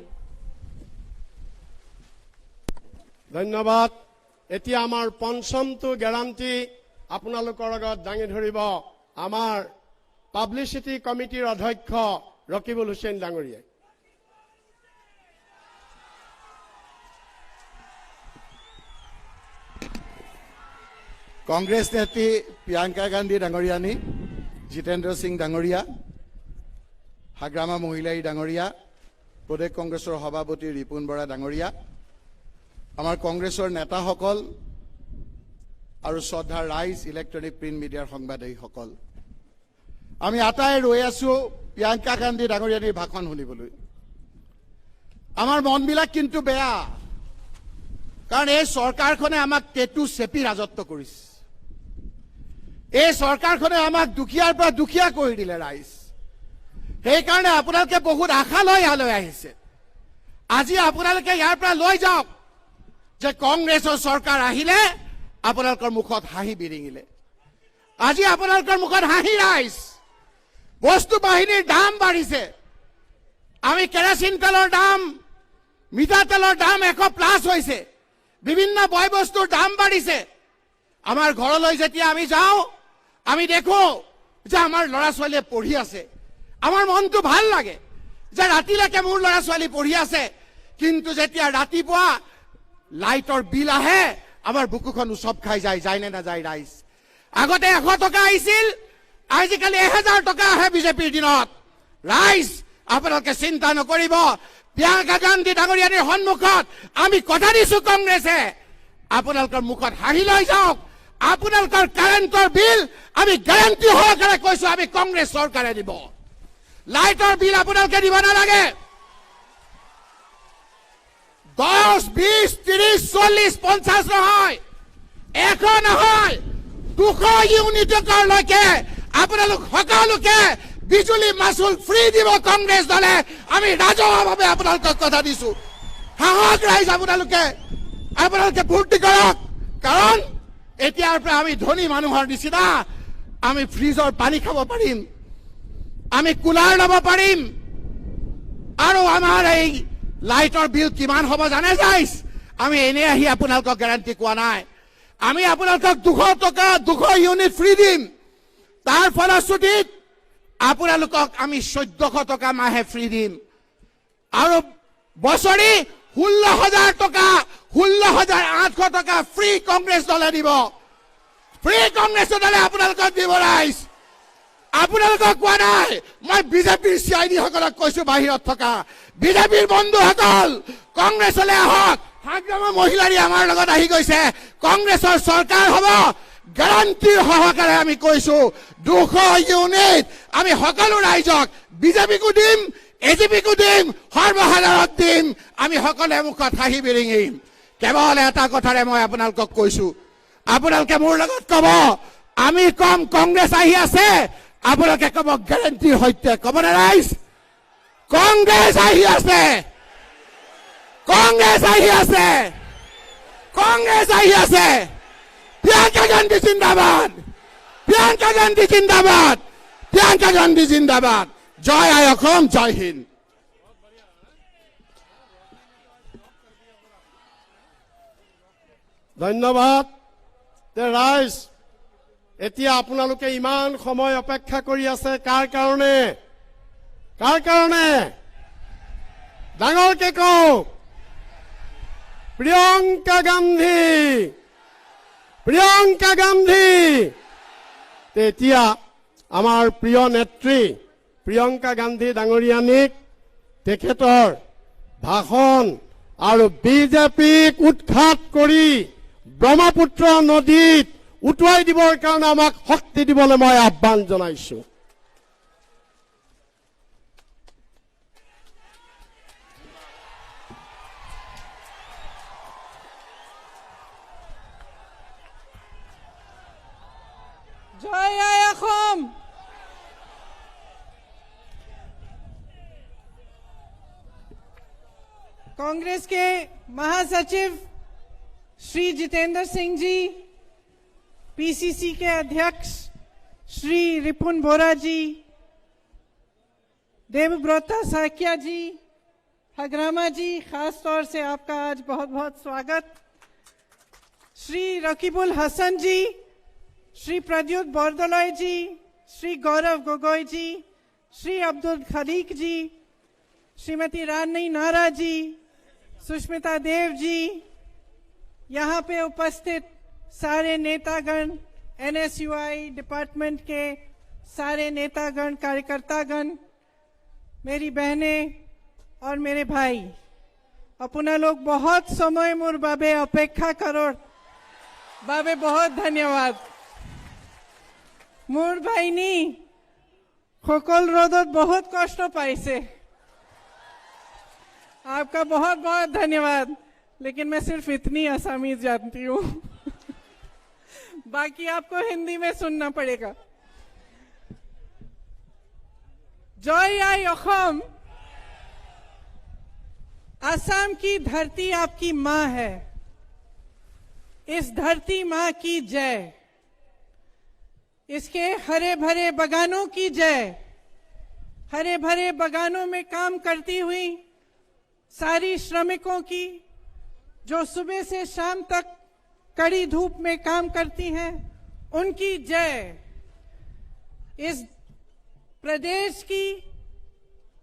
ধন্যবাদ। এতিয়া আমাৰ পঞ্চমটো গ্যাৰান্টি আপোনালোকৰ আগত দাঙি ধৰিব আমাৰ পাব্লিচিটি কমিটিৰ অধ্যক্ষ ৰকিবুল হুছেইন ডাঙৰীয়াই। कांग्रेस नेत्री प्रियंका गांधी डांगरियानी, जितेंद्र सिंह डांगरिया, हाग्रामा महिलाई डांगरिया, प्रदेश कांग्रेसर सभापति रिपुन बरा डांगरिया, आमार कांग्रेसर नेताসকল और श्रद्धा राइज इलेक्ट्रनिक प्रिंट मीडियार संबाददायीসকল, आमी आटाई रৈ आছো प्रियंका गांधी डांगरियानी भाषण शुनिবলৈ। आमार मनबिलाक किन्तु बेया, कारण এই চৰকাৰখনে আমাক টেটু চেপি ৰাজত্ব কৰিছে। এই চৰকাৰখনে আমাক দুখীয়াৰ পৰা দুখীয়া কৰি দিলে ৰাইজ। সেইকাৰণে আপোনালোকে বহুত আশা লৈ ইয়ালৈ আহিছে। আজি আপোনালোকে ইয়াৰ পৰা লৈ যাওক যে কংগ্ৰেছৰ চৰকাৰ আহিলে আপোনালোকৰ মুখত হাঁহি বিৰিঙিলে। আজি আপোনালোকৰ মুখত হাঁহি ৰাইজ বস্তু বাহিনীৰ দাম বাঢ়িছে আমি কেৰাচিন তেলৰ দাম মিঠাতেলৰ দাম 100+ হৈছে বিভিন্ন বয় বস্তুৰ দাম বাঢ়িছে আমাৰ ঘৰলৈ যেতিয়া আমি যাওঁ আমি দেখো যে আমাৰ ল'ৰা ছোৱালীয়ে পঢ়ি আছে আমাৰ মনটো ভাল লাগে যে ৰাতিলৈকে মোৰ ল'ৰা ছোৱালী পঢ়ি আছে কিন্তু যেতিয়া ৰাতিপুৱা লাইটৰ বিল আহে আমাৰ বুকুখন উচপ খাই যায় নে নাযায় ৰাইজ আগতে 100 টকা আহিছিল আজিকালি 1000 টকা আহে বিজেপিৰ দিনত ৰাইজ আপোনালোকে চিন্তা নকৰিব প্ৰিয়ংকা গান্ধী ডাঙৰীয়ানীৰ সন্মুখত আমি কথা দিছো কংগ্ৰেছে আপোনালোকৰ মুখত হাঁহি লৈ যাওক আপোনালোকৰ কাৰেণ্টৰ বিল আমি গ্যাৰান্টি সহকাৰে কৈছো আমি কংগ্ৰেছ চৰকাৰে দিব লাইটৰ বিল আপোনালোকে দিব নালাগে 10 20 30 40 50 নহয় 100 নহয় 200 ইউনিটলৈকে আপোনালোক সকলোকে বিজুলী মাচুল ফ্ৰী দিব কংগ্ৰেছ দলে আমি ৰাজহুৱাভাৱে আপোনালোকক কথা দিছো হাহক ৰাইজ আপোনালোকে ফূৰ্তি কৰক কাৰণ এতিয়াৰ পৰা আমি ধনী মানুহৰ নিচিনা আমি ফ্ৰিজৰ পানী খাব পাৰিম আমি কুলাৰ ল'ব পাৰিম আৰু আমাৰ এই লাইটৰ বিল কিমান হ'ব জানে ৰাইজ আমি এনে আহি আপোনালোকক গ্যাৰান্টি কোৱা নাই আমি আপোনালোকক 200 টকা 200 ইউনিট ফ্ৰী দিম তাৰ ফলশ্ৰুতিত আপোনালোকক আমি 1400 টকা মাহে ফ্ৰী দিম আৰু বছৰি 16000 টকা 16800 টকা ফ্ৰী কংগ্ৰেছ দলে দিব ফ্ৰী কংগ্ৰেছ দলে আপোনালোকক দিব ৰাইজ আপোনালোকক কোৱা নাই মই বিজেপিৰ চিআইডি সকলক কৈছো বাহিৰত থকা বিজেপিৰ বন্ধুসকল কংগ্ৰেছলৈ আহক হাগ্ৰামা মহিলাৰী আমাৰ লগত আহি গৈছে কংগ্ৰেছৰ চৰকাৰ হ'ব গ্যাৰান্টি সহকাৰে আমি কৈছো 200 ইউনিট আমি সকলো ৰাইজক বিজেপিকো দিম এজিপিকো দিম সৰ্বসাধাৰণক দিম আমি সকলোৱে মুখত হাঁহি বিৰিঙিম কেৱল এটা কথাৰে মই আপোনালোকক কৈছো আপোনালোকে মোৰ লগত ক'ব আমি কম কংগ্ৰেছ আহি আছে আপোনালোকে ক'ব গ্যাৰান্টিৰ সৈতে ক'বনে ৰাইজ কংগ্ৰেছ আহি আছে কংগ্ৰেছ আহি আছে কংগ্ৰেছ আহি আছে প্ৰিয়ংকা গান্ধী জিন্দাবাদ প্ৰিয়ংকা গান্ধী জিন্দাবাদ প্ৰিয়ংকা গান্ধী জিন্দাবাদ জয় আই অসম জয় হিন্দ ধন্যবাদ ৰাইজ এতিয়া আপোনালোকে ইমান সময় অপেক্ষা কৰি আছে কাৰ কাৰণে ডাঙৰকে কওক প্ৰিয়ংকা গান্ধী তেতিয়া আমাৰ প্ৰিয় নেত্ৰী প্ৰিয়ংকা গান্ধী ডাঙৰীয়ানীক তেখেতৰ ভাষণ আৰু বিজেপিক উৎখাত কৰি ব্ৰহ্মপুত্ৰ নদীত উটুৱাই দিবৰ কাৰণে আমাক শক্তি দিবলৈ মই আহ্বান জনাইছো জয় আই অসম कांग्रेस के महासचिव श्री जितेंद्र सिंह जी पीसीसी के अध्यक्ष श्री रिपुन बोरा जी देवव्रता साकिया जी हग्रामा जी खास तौर से आपका आज बहुत बहुत स्वागत श्री रकीबुल हसन जी श्री प्रद्युत बोरदोलोई जी श्री गौरव गोगोई जी श्री अब्दुल खलीक जी श्रीमती रानी नारा जी सुष्मिता देव जी यहाँ पे उपस्थित सारे नेतागण एनएसयूआई डिपार्टमेंट के सारे नेतागण कार्यकर्तागण मेरी बहनें और मेरे भाई अपना लोग बहुत समय मोर बाबे अपेक्षा करोड़ बाबे बहुत धन्यवाद मोर भाई नी खोकल रोदत बहुत कष्ट पाइसे आपका बहुत बहुत धन्यवाद लेकिन मैं सिर्फ इतनी असामीज जानती हूँ बाकी आपको हिंदी में सुनना पड़ेगा जय आई असम असम की धरती आपकी माँ है इस धरती माँ की जय इसके हरे भरे बगानों की जय। हरे भरे बगानों में काम करती हुई सारी श्रमिकों की, जो सुबह से शाम तक कड़ी धूप में काम करती हैं, उनकी जय। इस प्रदेश की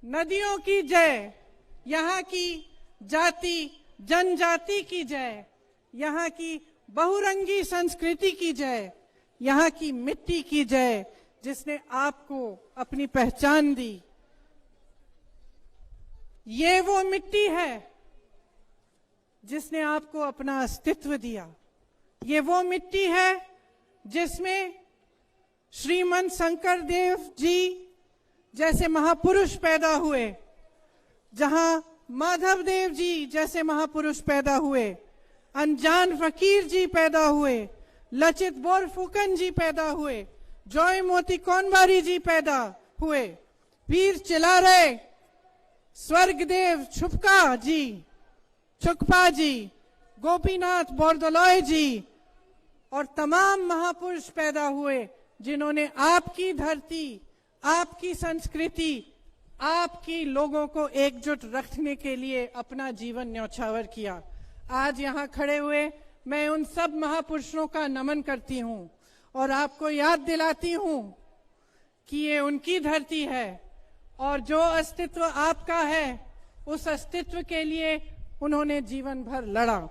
नदियों की जय, यहाँ की जाति जनजाति की जय, यहाँ की बहुरंगी संस्कृति की जय, यहाँ की मिट्टी की जय, जिसने आपको अपनी पहचान दी। ये वो मिट्टी है जिसने आपको अपना अस्तित्व दिया। ये वो मिट्टी है जिसमें श्रीमंत शंकर देव जी जैसे महापुरुष पैदा हुए, जहां माधव देव जी जैसे महापुरुष पैदा हुए, अनजान फकीर जी पैदा हुए, लचित बोरफुकन जी पैदा हुए, जॉय मोती कौनबारी जी पैदा हुए, वीर चिलारे स्वर्गदेव छुकपा जी, गोपीनाथ बोरदोलोई जी और तमाम महापुरुष पैदा हुए, जिन्होंने आपकी धरती, आपकी संस्कृति, आपकी लोगों को एकजुट रखने के लिए अपना जीवन न्यौछावर किया। आज यहाँ खड़े हुए मैं उन सब महापुरुषों का नमन करती हूँ और आपको याद दिलाती हूँ कि ये उनकी धरती है और जो अस्तित्व आपका है, उस अस्तित्व के लिए उन्होंने जीवन भर लड़ा।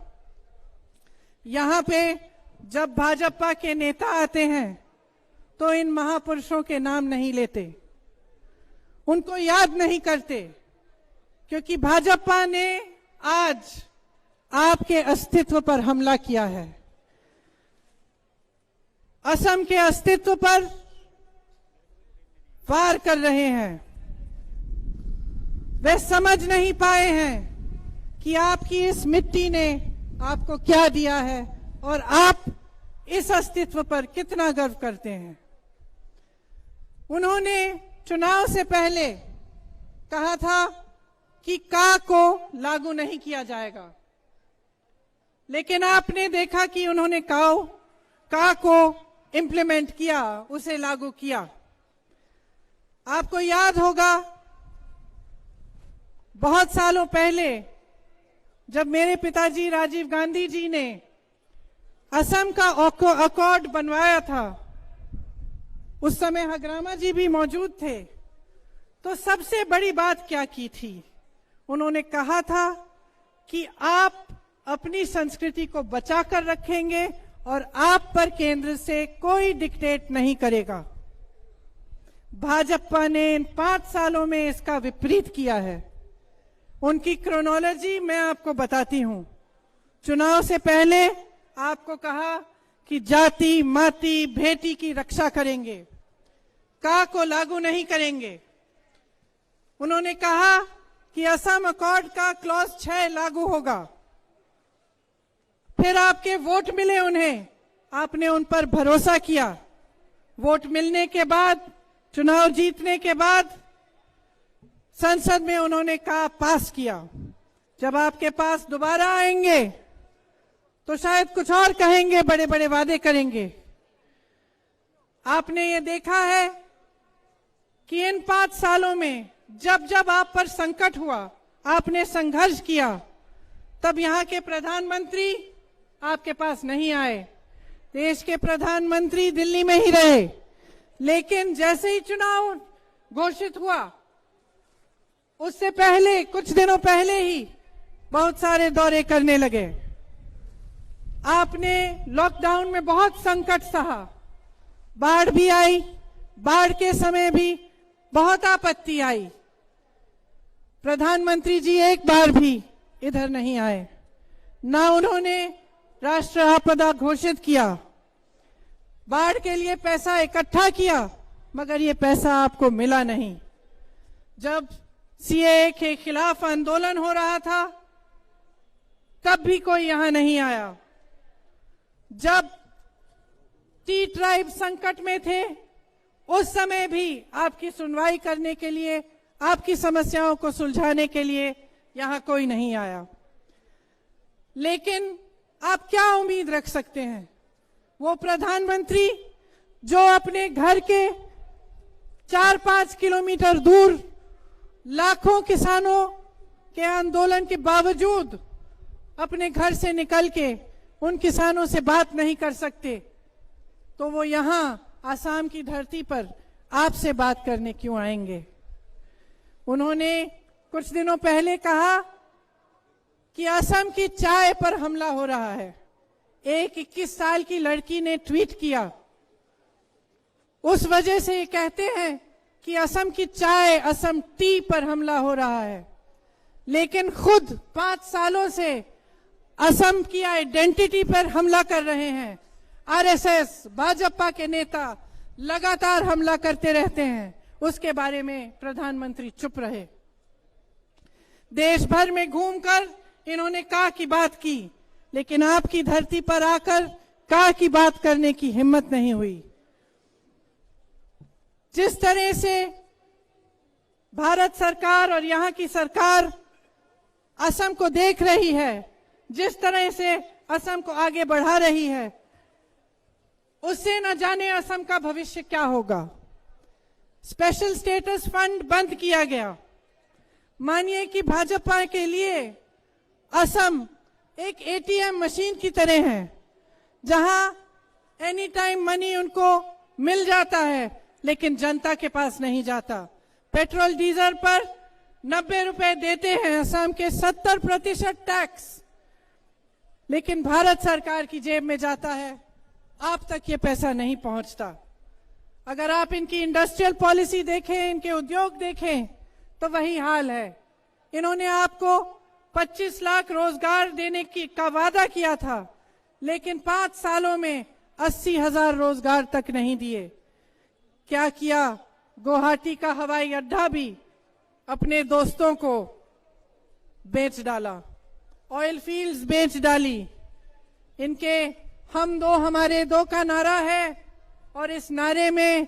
यहाँ पे जब भाजपा के नेता आते हैं तो इन महापुरुषों के नाम नहीं लेते, उनको याद नहीं करते, क्योंकि भाजपा ने आज आपके अस्तित्व पर हमला किया है। असम के अस्तित्व पर वार कर रहे हैं। वे समझ नहीं पाए हैं कि आपकी इस मिट्टी ने आपको क्या दिया है और आप इस अस्तित्व पर कितना गर्व करते हैं। उन्होंने चुनाव से पहले कहा था कि का को लागू नहीं किया जाएगा, लेकिन आपने देखा कि उन्होंने का को इम्प्लीमेंट किया, उसे लागू किया। आपको याद होगा बहुत सालों पहले जब मेरे पिताजी राजीव गांधी जी ने असम का अकॉर्ड बनवाया था, उस समय हग्रामा जी भी मौजूद थे, तो सबसे बड़ी बात क्या की थी? उन्होंने कहा था कि आप अपनी संस्कृति को बचाकर रखेंगे और आप पर केंद्र से कोई डिक्टेट नहीं करेगा। भाजपा ने इन 5 सालों में इसका विपरीत किया है। उनकी क्रोनोलॉजी मैं आपको बताती हूं। चुनाव से पहले आपको कहा कि जाति, माती, भेटी की रक्षा करेंगे, का को लागू नहीं करेंगे। उन्होंने कहा कि असम अकॉर्ड का क्लॉज 6 लागू होगा। फिर आपके वोट मिले उन्हें, आपने उन पर भरोसा किया। वोट मिलने के बाद, चुनाव जीतने के बाद संसद में उन्होंने कहा पास किया। जब आपके पास दोबारा आएंगे तो शायद कुछ और कहेंगे, बड़े बड़े वादे करेंगे। आपने ये देखा है कि इन 5 सालों में जब जब आप पर संकट हुआ, आपने संघर्ष किया, तब यहाँ के प्रधानमंत्री आपके पास नहीं आए। देश के प्रधानमंत्री दिल्ली में ही रहे। लेकिन जैसे ही चुनाव घोषित हुआ, उससे पहले, कुछ दिनों पहले ही बहुत सारे दौरे करने लगे। आपने लॉकडाउन में बहुत संकट सहा, बाढ़ भी आई, बाढ़ के समय भी बहुत आपत्ति आई। प्रधानमंत्री जी एक बार भी इधर नहीं आए, ना उन्होंने राष्ट्र आपदा घोषित किया। बाढ़ के लिए पैसा इकट्ठा किया, मगर ये पैसा आपको मिला नहीं। जब सीएए के खिलाफ आंदोलन हो रहा था, तब भी कोई यहां नहीं आया। जब टी ट्राइब संकट में थे, उस समय भी आपकी सुनवाई करने के लिए, आपकी समस्याओं को सुलझाने के लिए यहां कोई नहीं आया। लेकिन आप क्या उम्मीद रख सकते हैं? वो प्रधानमंत्री जो अपने घर के 4-5 किलोमीटर दूर लाखों किसानों के आंदोलन के बावजूद अपने घर से निकल के उन किसानों से बात नहीं कर सकते, तो वो यहाँ आसाम की धरती पर आपसे बात करने क्यों आएंगे? उन्होंने कुछ दिनों पहले कहा कि असम की चाय पर हमला हो रहा है। एक 21 साल की लड़की ने ट्वीट किया, उस वजह से ये कहते हैं कि असम की चाय, असम टी पर हमला हो रहा है, लेकिन खुद 5 सालों से असम की आइडेंटिटी पर हमला कर रहे हैं। आरएसएस, भाजपा के नेता लगातार हमला करते रहते हैं, उसके बारे में प्रधानमंत्री चुप रहे। देश भर में घूमकर इन्होंने का की बात की, लेकिन आपकी धरती पर आकर का की बात करने की हिम्मत नहीं हुई। जिस तरह से भारत सरकार और यहाँ की सरकार असम को देख रही है, जिस तरह से असम को आगे बढ़ा रही है, उससे न जाने असम का भविष्य क्या होगा। स्पेशल स्टेटस फंड बंद किया गया। मानिए कि भाजपा के लिए असम एक एटीएम मशीन की तरह है, जहां एनी टाइम मनी उनको मिल जाता है, लेकिन जनता के पास नहीं जाता। पेट्रोल डीजल पर 90 रुपए देते हैं असम के 70% टैक्स, लेकिन भारत सरकार की जेब में जाता है, आप तक ये पैसा नहीं पहुंचता। अगर आप इनकी इंडस्ट्रियल पॉलिसी देखें, इनके उद्योग देखें, तो वही हाल है। इन्होंने आपको 25 लाख रोजगार देने का वादा किया था, लेकिन 5 सालों में 80,000 रोजगार तक नहीं दिए। क्या किया? गुवाहाटी का हवाई अड्डा भी अपने दोस्तों को बेच डाला, ऑयल फील्ड्स बेच डाली। इनके हम दो हमारे दो का नारा है, और इस नारे में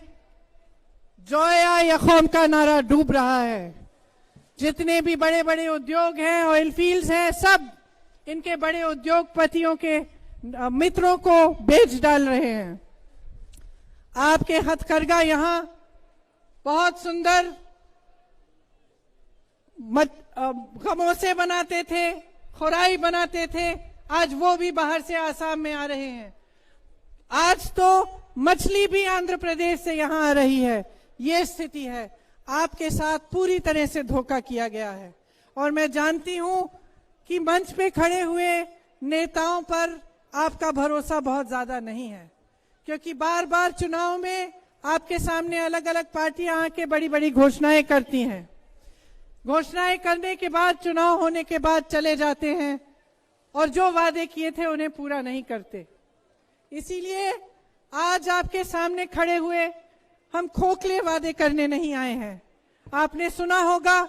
जोया या कौम का नारा डूब रहा है। जितने भी बड़े बड़े उद्योग हैं, ऑयल फील्ड्स हैं, सब इनके बड़े उद्योगपतियों के मित्रों को बेच डाल रहे हैं। आपके हथकरघा यहाँ बहुत सुंदर खमोसे बनाते थे, खुराई बनाते थे, आज वो भी बाहर से आसाम में आ रहे हैं। आज तो मछली भी आंध्र प्रदेश से यहाँ आ रही है। ये स्थिति है। आपके साथ पूरी तरह से धोखा किया गया है, और मैं जानती हूं कि मंच पे खड़े हुए नेताओं पर आपका भरोसा बहुत ज्यादा नहीं है, क्योंकि बार बार चुनाव में आपके सामने अलग अलग पार्टियां आके बड़ी बड़ी घोषणाएं करती हैं। घोषणाएं करने के बाद, चुनाव होने के बाद चले जाते हैं, और जो वादे किए थे उन्हें पूरा नहीं करते। इसीलिए आज आपके सामने खड़े हुए हम खोखले वादे करने नहीं आए हैं। आपने सुना होगा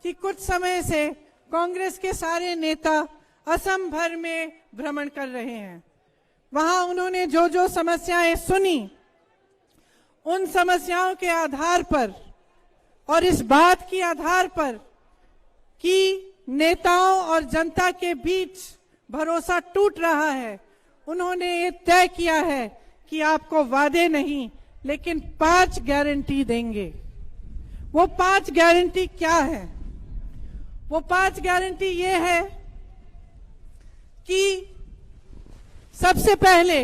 कि कुछ समय से कांग्रेस के सारे नेता असम भर में भ्रमण कर रहे हैं। वहां उन्होंने जो जो समस्याएं सुनी, उन समस्याओं के आधार पर और इस बात के आधार पर कि नेताओं और जनता के बीच भरोसा टूट रहा है, उन्होंने ये तय किया है कि आपको वादे नहीं, लेकिन 5 गारंटी देंगे। वो 5 गारंटी क्या है? वो 5 गारंटी ये है कि सबसे पहले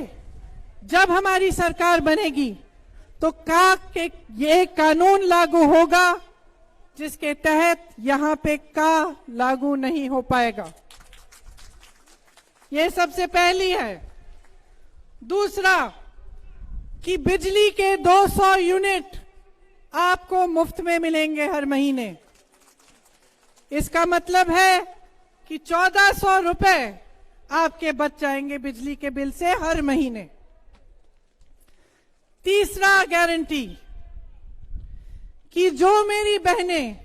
जब हमारी सरकार बनेगी तो के ये कानून लागू होगा जिसके तहत यहां पे का लागू नहीं हो पाएगा। ये सबसे पहली है। दूसरा कि बिजली के 200 यूनिट आपको मुफ्त में मिलेंगे हर महीने। इसका मतलब है कि 1400 रुपए आपके बच जाएंगे बिजली के बिल से हर महीने। तीसरा गारंटी कि जो मेरी बहनें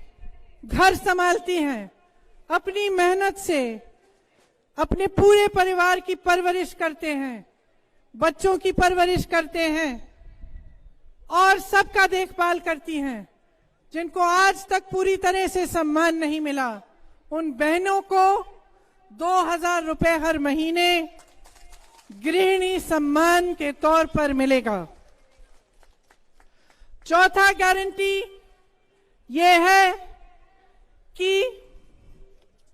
घर संभालती हैं, अपनी मेहनत से अपने पूरे परिवार की परवरिश करते हैं, बच्चों की परवरिश करते हैं और सबका देखभाल करती हैं, जिनको आज तक पूरी तरह से सम्मान नहीं मिला, उन बहनों को 2000 रुपए हर महीने गृहिणी सम्मान के तौर पर मिलेगा। चौथा गारंटी ये है कि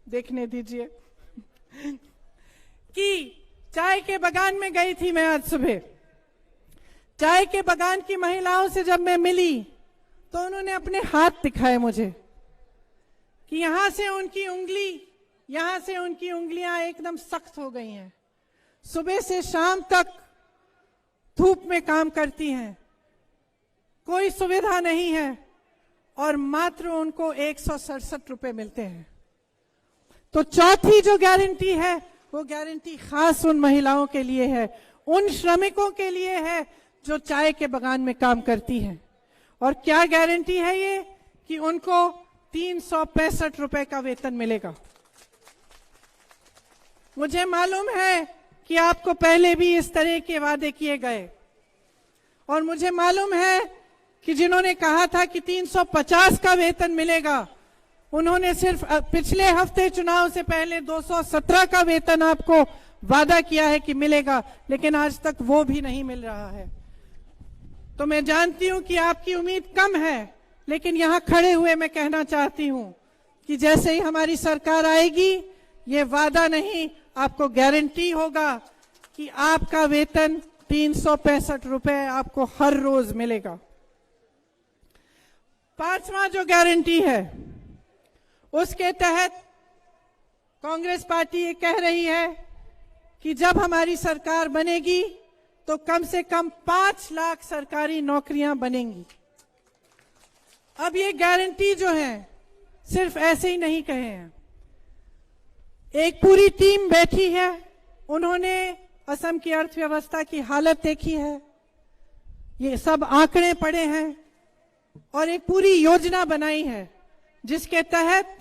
देखने दीजिए कि चाय के बागान में गई थी मैं आज सुबह। चाय के बागान की महिलाओं से जब मैं मिली तो उन्होंने अपने हाथ दिखाए मुझे कि यहां से उनकी उंगलियां एकदम सख्त हो गई हैं। सुबह से शाम तक धूप में काम करती हैं, कोई सुविधा नहीं है और मात्र उनको 167 रुपए मिलते हैं। तो चौथी जो गारंटी है वो गारंटी खास उन महिलाओं के लिए है, उन श्रमिकों के लिए है जो चाय के बागान में काम करती हैं। और क्या गारंटी है ये कि उनको 365 रुपए का वेतन मिलेगा। मुझे मालूम है कि आपको पहले भी इस तरह के वादे किए गए और मुझे मालूम है कि जिन्होंने कहा था कि 350 का वेतन मिलेगा उन्होंने सिर्फ पिछले हफ्ते चुनाव से पहले 217 का वेतन आपको वादा किया है कि मिलेगा, लेकिन आज तक वो भी नहीं मिल रहा है। तो मैं जानती हूं कि आपकी उम्मीद कम है, लेकिन यहां खड़े हुए मैं कहना चाहती हूं कि जैसे ही हमारी सरकार आएगी ये वादा नहीं आपको गारंटी होगा कि आपका वेतन 365 रुपए आपको हर रोज मिलेगा। पांचवा जो गारंटी है उसके तहत कांग्रेस पार्टी ये कह रही है कि जब हमारी सरकार बनेगी तो कम से कम 5 लाख सरकारी नौकरियां बनेंगी। अब ये गारंटी जो है सिर्फ ऐसे ही नहीं कहे हैं, एक पूरी टीम बैठी है, उन्होंने असम की अर्थव्यवस्था की हालत देखी है, ये सब आंकड़े पड़े हैं और एक पूरी योजना बनाई है जिसके तहत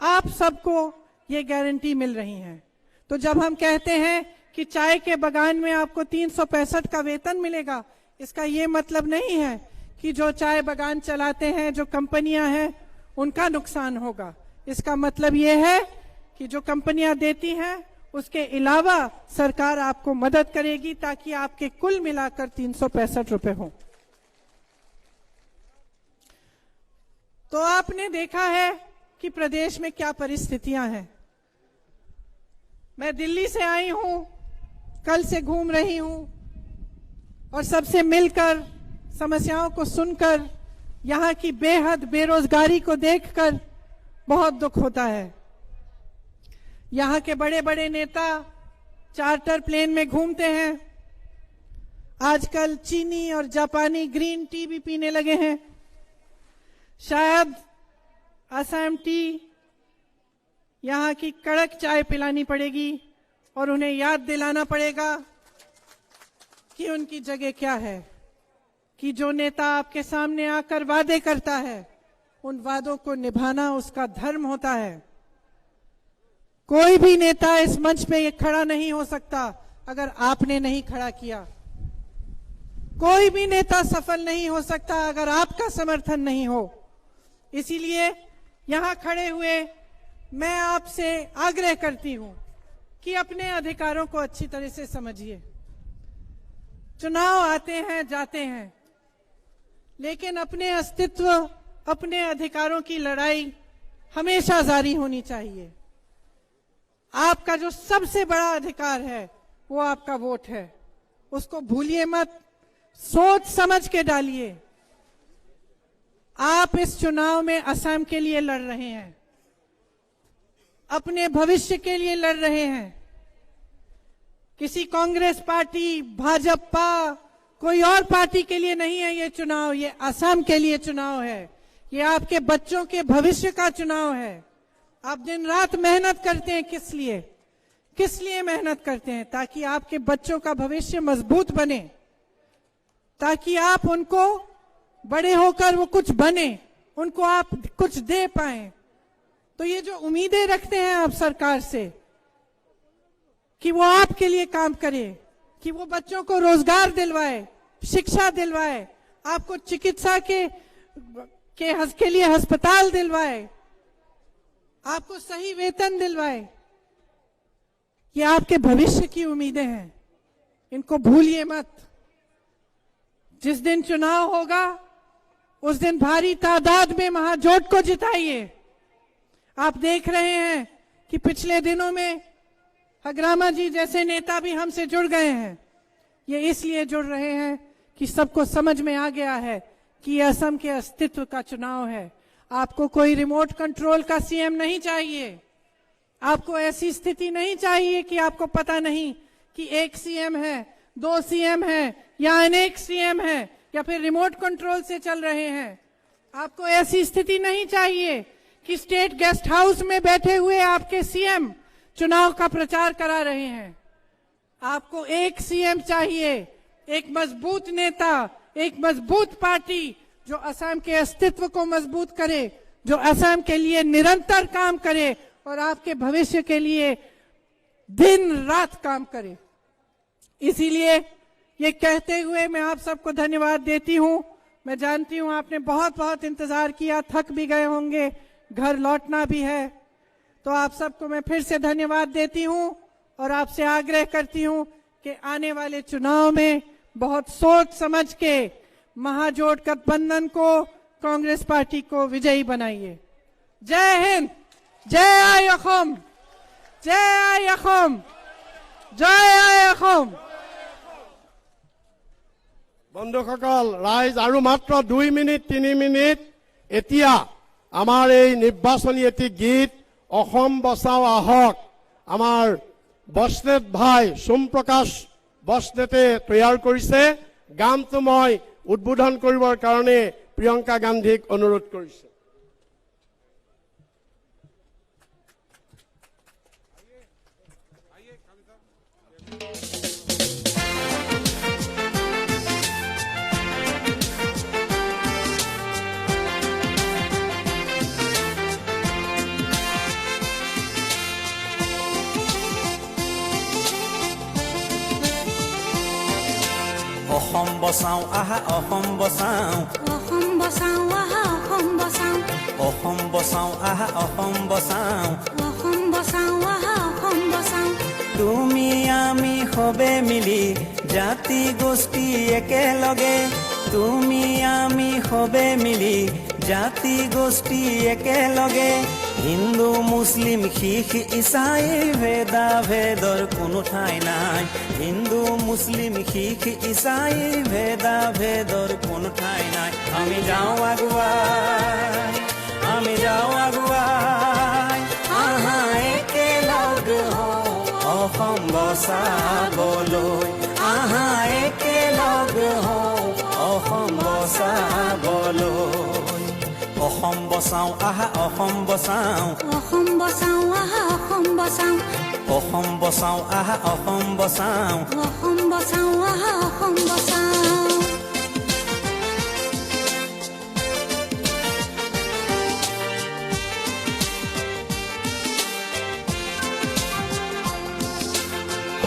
आप सबको ये गारंटी मिल रही है। तो जब हम कहते हैं कि चाय के बागान में आपको 365 का वेतन मिलेगा, इसका ये मतलब नहीं है कि जो चाय बागान चलाते हैं, जो कंपनियां हैं, उनका नुकसान होगा। इसका मतलब ये है कि जो कंपनियां देती हैं उसके अलावा सरकार आपको मदद करेगी ताकि आपके कुल मिलाकर 365 रुपए हो। तो आपने देखा है कि प्रदेश में क्या परिस्थितियां हैं। मैं दिल्ली से आई हूं, कल से घूम रही हूं और सबसे मिलकर, समस्याओं को सुनकर, यहां की बेहद बेरोजगारी को देखकर बहुत दुख होता है। यहां के बड़े बड़े नेता चार्टर प्लेन में घूमते हैं, आजकल चीनी और जापानी ग्रीन टी भी पीने लगे हैं। शायद असम टी, यहां की कड़क चाय पिलानी पड़ेगी और उन्हें याद दिलाना पड़ेगा कि उनकी जगह क्या है, कि जो नेता आपके सामने आकर वादे करता है उन वादों को निभाना उसका धर्म होता है। कोई भी नेता इस मंच पे ये खड़ा नहीं हो सकता अगर आपने नहीं खड़ा किया। कोई भी नेता सफल नहीं हो सकता अगर आपका समर्थन नहीं हो। इसीलिए यहां खड़े हुए मैं आपसे आग्रह करती हूं कि अपने अधिकारों को अच्छी तरह से समझिए। चुनाव आते हैं, जाते हैं, लेकिन अपने अस्तित्व, अपने अधिकारों की लड़ाई हमेशा जारी होनी चाहिए। आपका जो सबसे बड़ा अधिकार है वो आपका वोट है, उसको भूलिए मत, सोच समझ के डालिए। आप इस चुनाव में असम के लिए लड़ रहे हैं, अपने भविष्य के लिए लड़ रहे हैं। किसी कांग्रेस पार्टी, भाजपा, कोई और पार्टी के लिए नहीं है ये चुनाव, ये असम के लिए चुनाव है। ये आपके बच्चों के भविष्य का चुनाव है। आप दिन रात मेहनत करते हैं, किस लिए? किस लिए मेहनत करते हैं? ताकि आपके बच्चों का भविष्य मजबूत बने, ताकि आप उनको बड़े होकर वो कुछ बने, उनको आप कुछ दे पाए। तो ये जो उम्मीदें रखते हैं आप सरकार से कि वो आपके लिए काम करे, कि वो बच्चों को रोजगार दिलवाए, शिक्षा दिलवाए, आपको चिकित्सा के लिए अस्पताल दिलवाए, आपको सही वेतन दिलवाए, ये आपके भविष्य की उम्मीदें हैं। इनको भूलिए मत। जिस दिन चुनाव होगा उस दिन भारी तादाद में महाजोट को जिताइए। आप देख रहे हैं कि पिछले दिनों में हग्रामा जी जैसे नेता भी हमसे जुड़ गए हैं। ये इसलिए जुड़ रहे हैं कि सबको समझ में आ गया है कि असम के अस्तित्व का चुनाव है। आपको कोई रिमोट कंट्रोल का सीएम नहीं चाहिए। आपको ऐसी स्थिति नहीं चाहिए कि आपको पता नहीं कि एक सीएम है, 2 सीएम है या अनेक सीएम है या फिर रिमोट कंट्रोल से चल रहे हैं। आपको ऐसी स्थिति नहीं चाहिए कि स्टेट गेस्ट हाउस में बैठे हुए आपके सीएम चुनाव का प्रचार करा रहे हैं। आपको एक सीएम चाहिए, एक मजबूत नेता, एक मजबूत पार्टी जो असम के अस्तित्व को मजबूत करे, जो असम के लिए निरंतर काम करे और आपके भविष्य के लिए दिन रात काम करे। इसीलिए ये कहते हुए मैं आप सबको धन्यवाद देती हूं। मैं जानती हूं आपने बहुत बहुत इंतजार किया, थक भी गए होंगे, घर लौटना भी है, तो आप सबको मैं फिर से धन्यवाद देती हूं और आपसे आग्रह करती हूं कि आने वाले चुनाव में बहुत सोच समझ के महाजोट गठबंधन को, कांग्रेस पार्टी को विजयी बनाइए। जय हिंद, जय आय असम, जय आय असम, जय आय असम। বন্ধুসকল, ৰাইজ আৰু মাত্ৰ 2 মিনিট 3 মিনিট। এতিয়া আমাৰ এই নিৰ্বাচনী এটি গীত অসম বচাও আহক আমাৰ বসনেট ভাই সোমপ্ৰকাশ বসনেটে তৈয়াৰ কৰিছে। গানটো মই উদ্বোধন কৰিবৰ কাৰণে প্ৰিয়ংকা গান্ধীক অনুৰোধ কৰিছো। অসম বচাও আহা অসম বচাও, অসম বচাও আহা অসম বচাও, অসম বচাও আহা অসম বচাও, অসম বচাও আহা অসম বচাও। তুমি আমি সবে মিলি জাতি গোষ্ঠী একেলগে, তুমি আমি সবে মিলি জাতি গোষ্ঠী একেলগে, হিন্দু মুছলিম শিখ ইছাই ভেদা ভেদৰ কোনো ঠাই নাই, হিন্দু মুছলিম শিখ ইছাই ভেদা ভেদৰ কোনো ঠাই নাই। আমি যাওঁ আগুৱাই, আমি যাওঁ আগুৱাই, আহা একেলগ হওঁ অসম বচাবলৈ, আহা একেলগ হওঁ অসম বচাবলৈ। অসম বচাও আহা অসম বচাও, অসম বচাও আহা অসম বচাও, অসম বচাও আহা অসম বচাও, অসম বচাও আহা অসম বচাও।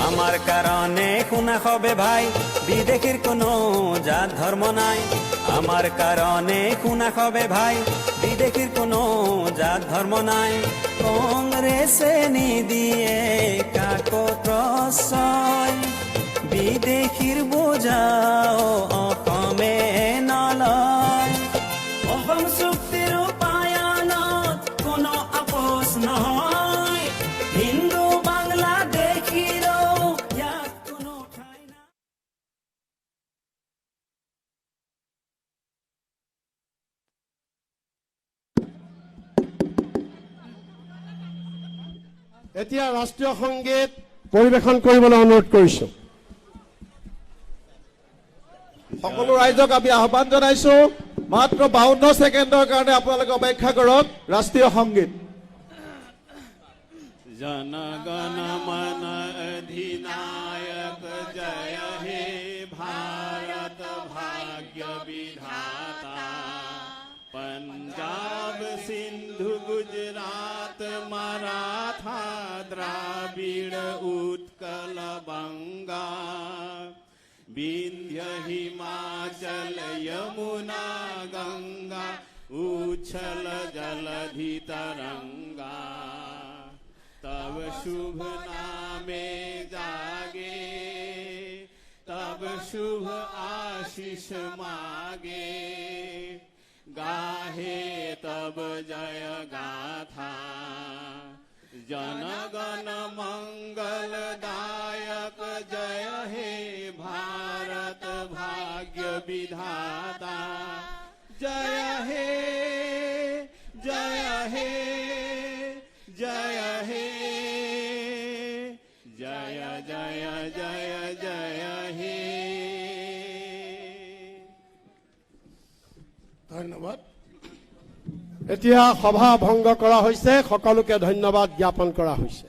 আমার কারণে শুনা হবে ভাই, বিদেশীর কোনো জাত ধর্ম নাই, আমার কারণে শুনা হবে ভাই, বিদেশীর কোনো জাত ধর্ম নাই। কংগ্রেসে নিদিয়ে কাকো প্রশ্রয়, বিদেশীর বোঝাও অসমে নলয়। অসম চুক্তিৰ ৰূপায়ণত কোনো আপোচ নহয়, হিন্দু বাংলাদেশীৰো ইয়াত কোনো ঠাই নাই। এতিয়া ৰাষ্ট্ৰীয় সংগীত পৰিৱেশন কৰিবলৈ অনুৰোধ কৰিছো। সকলো ৰাইজক আমি আহ্বান জনাইছো, মাত্ৰ 52 ছেকেণ্ডৰ কাৰণে আপোনালোকে অপেক্ষা কৰক। ৰাষ্ট্ৰীয় সংগীত। জন গণ মন অধিনায়ক জয় হে ভাৰত ভাগ্য বিধাতা, पंजाब सिंधु गुजरात मराठा द्राविड़ उत्कल बंगा, विंध्य हिमाचल यमुना गंगा उछल जलधि तरंगा। तब शुभ नामे जागे, तब शुभ आशीष मागे, हे तब जय गाथा जन गण मंगलदायक जय हे भारत भाग्य विधाता जय हे जय हे जय हे जय जय जय जय हे ধন্যবাদ এতিয়া সভা ভংগ কৰা হৈছে সকলোকে ধন্যবাদ জ্ঞাপন কৰা হৈছে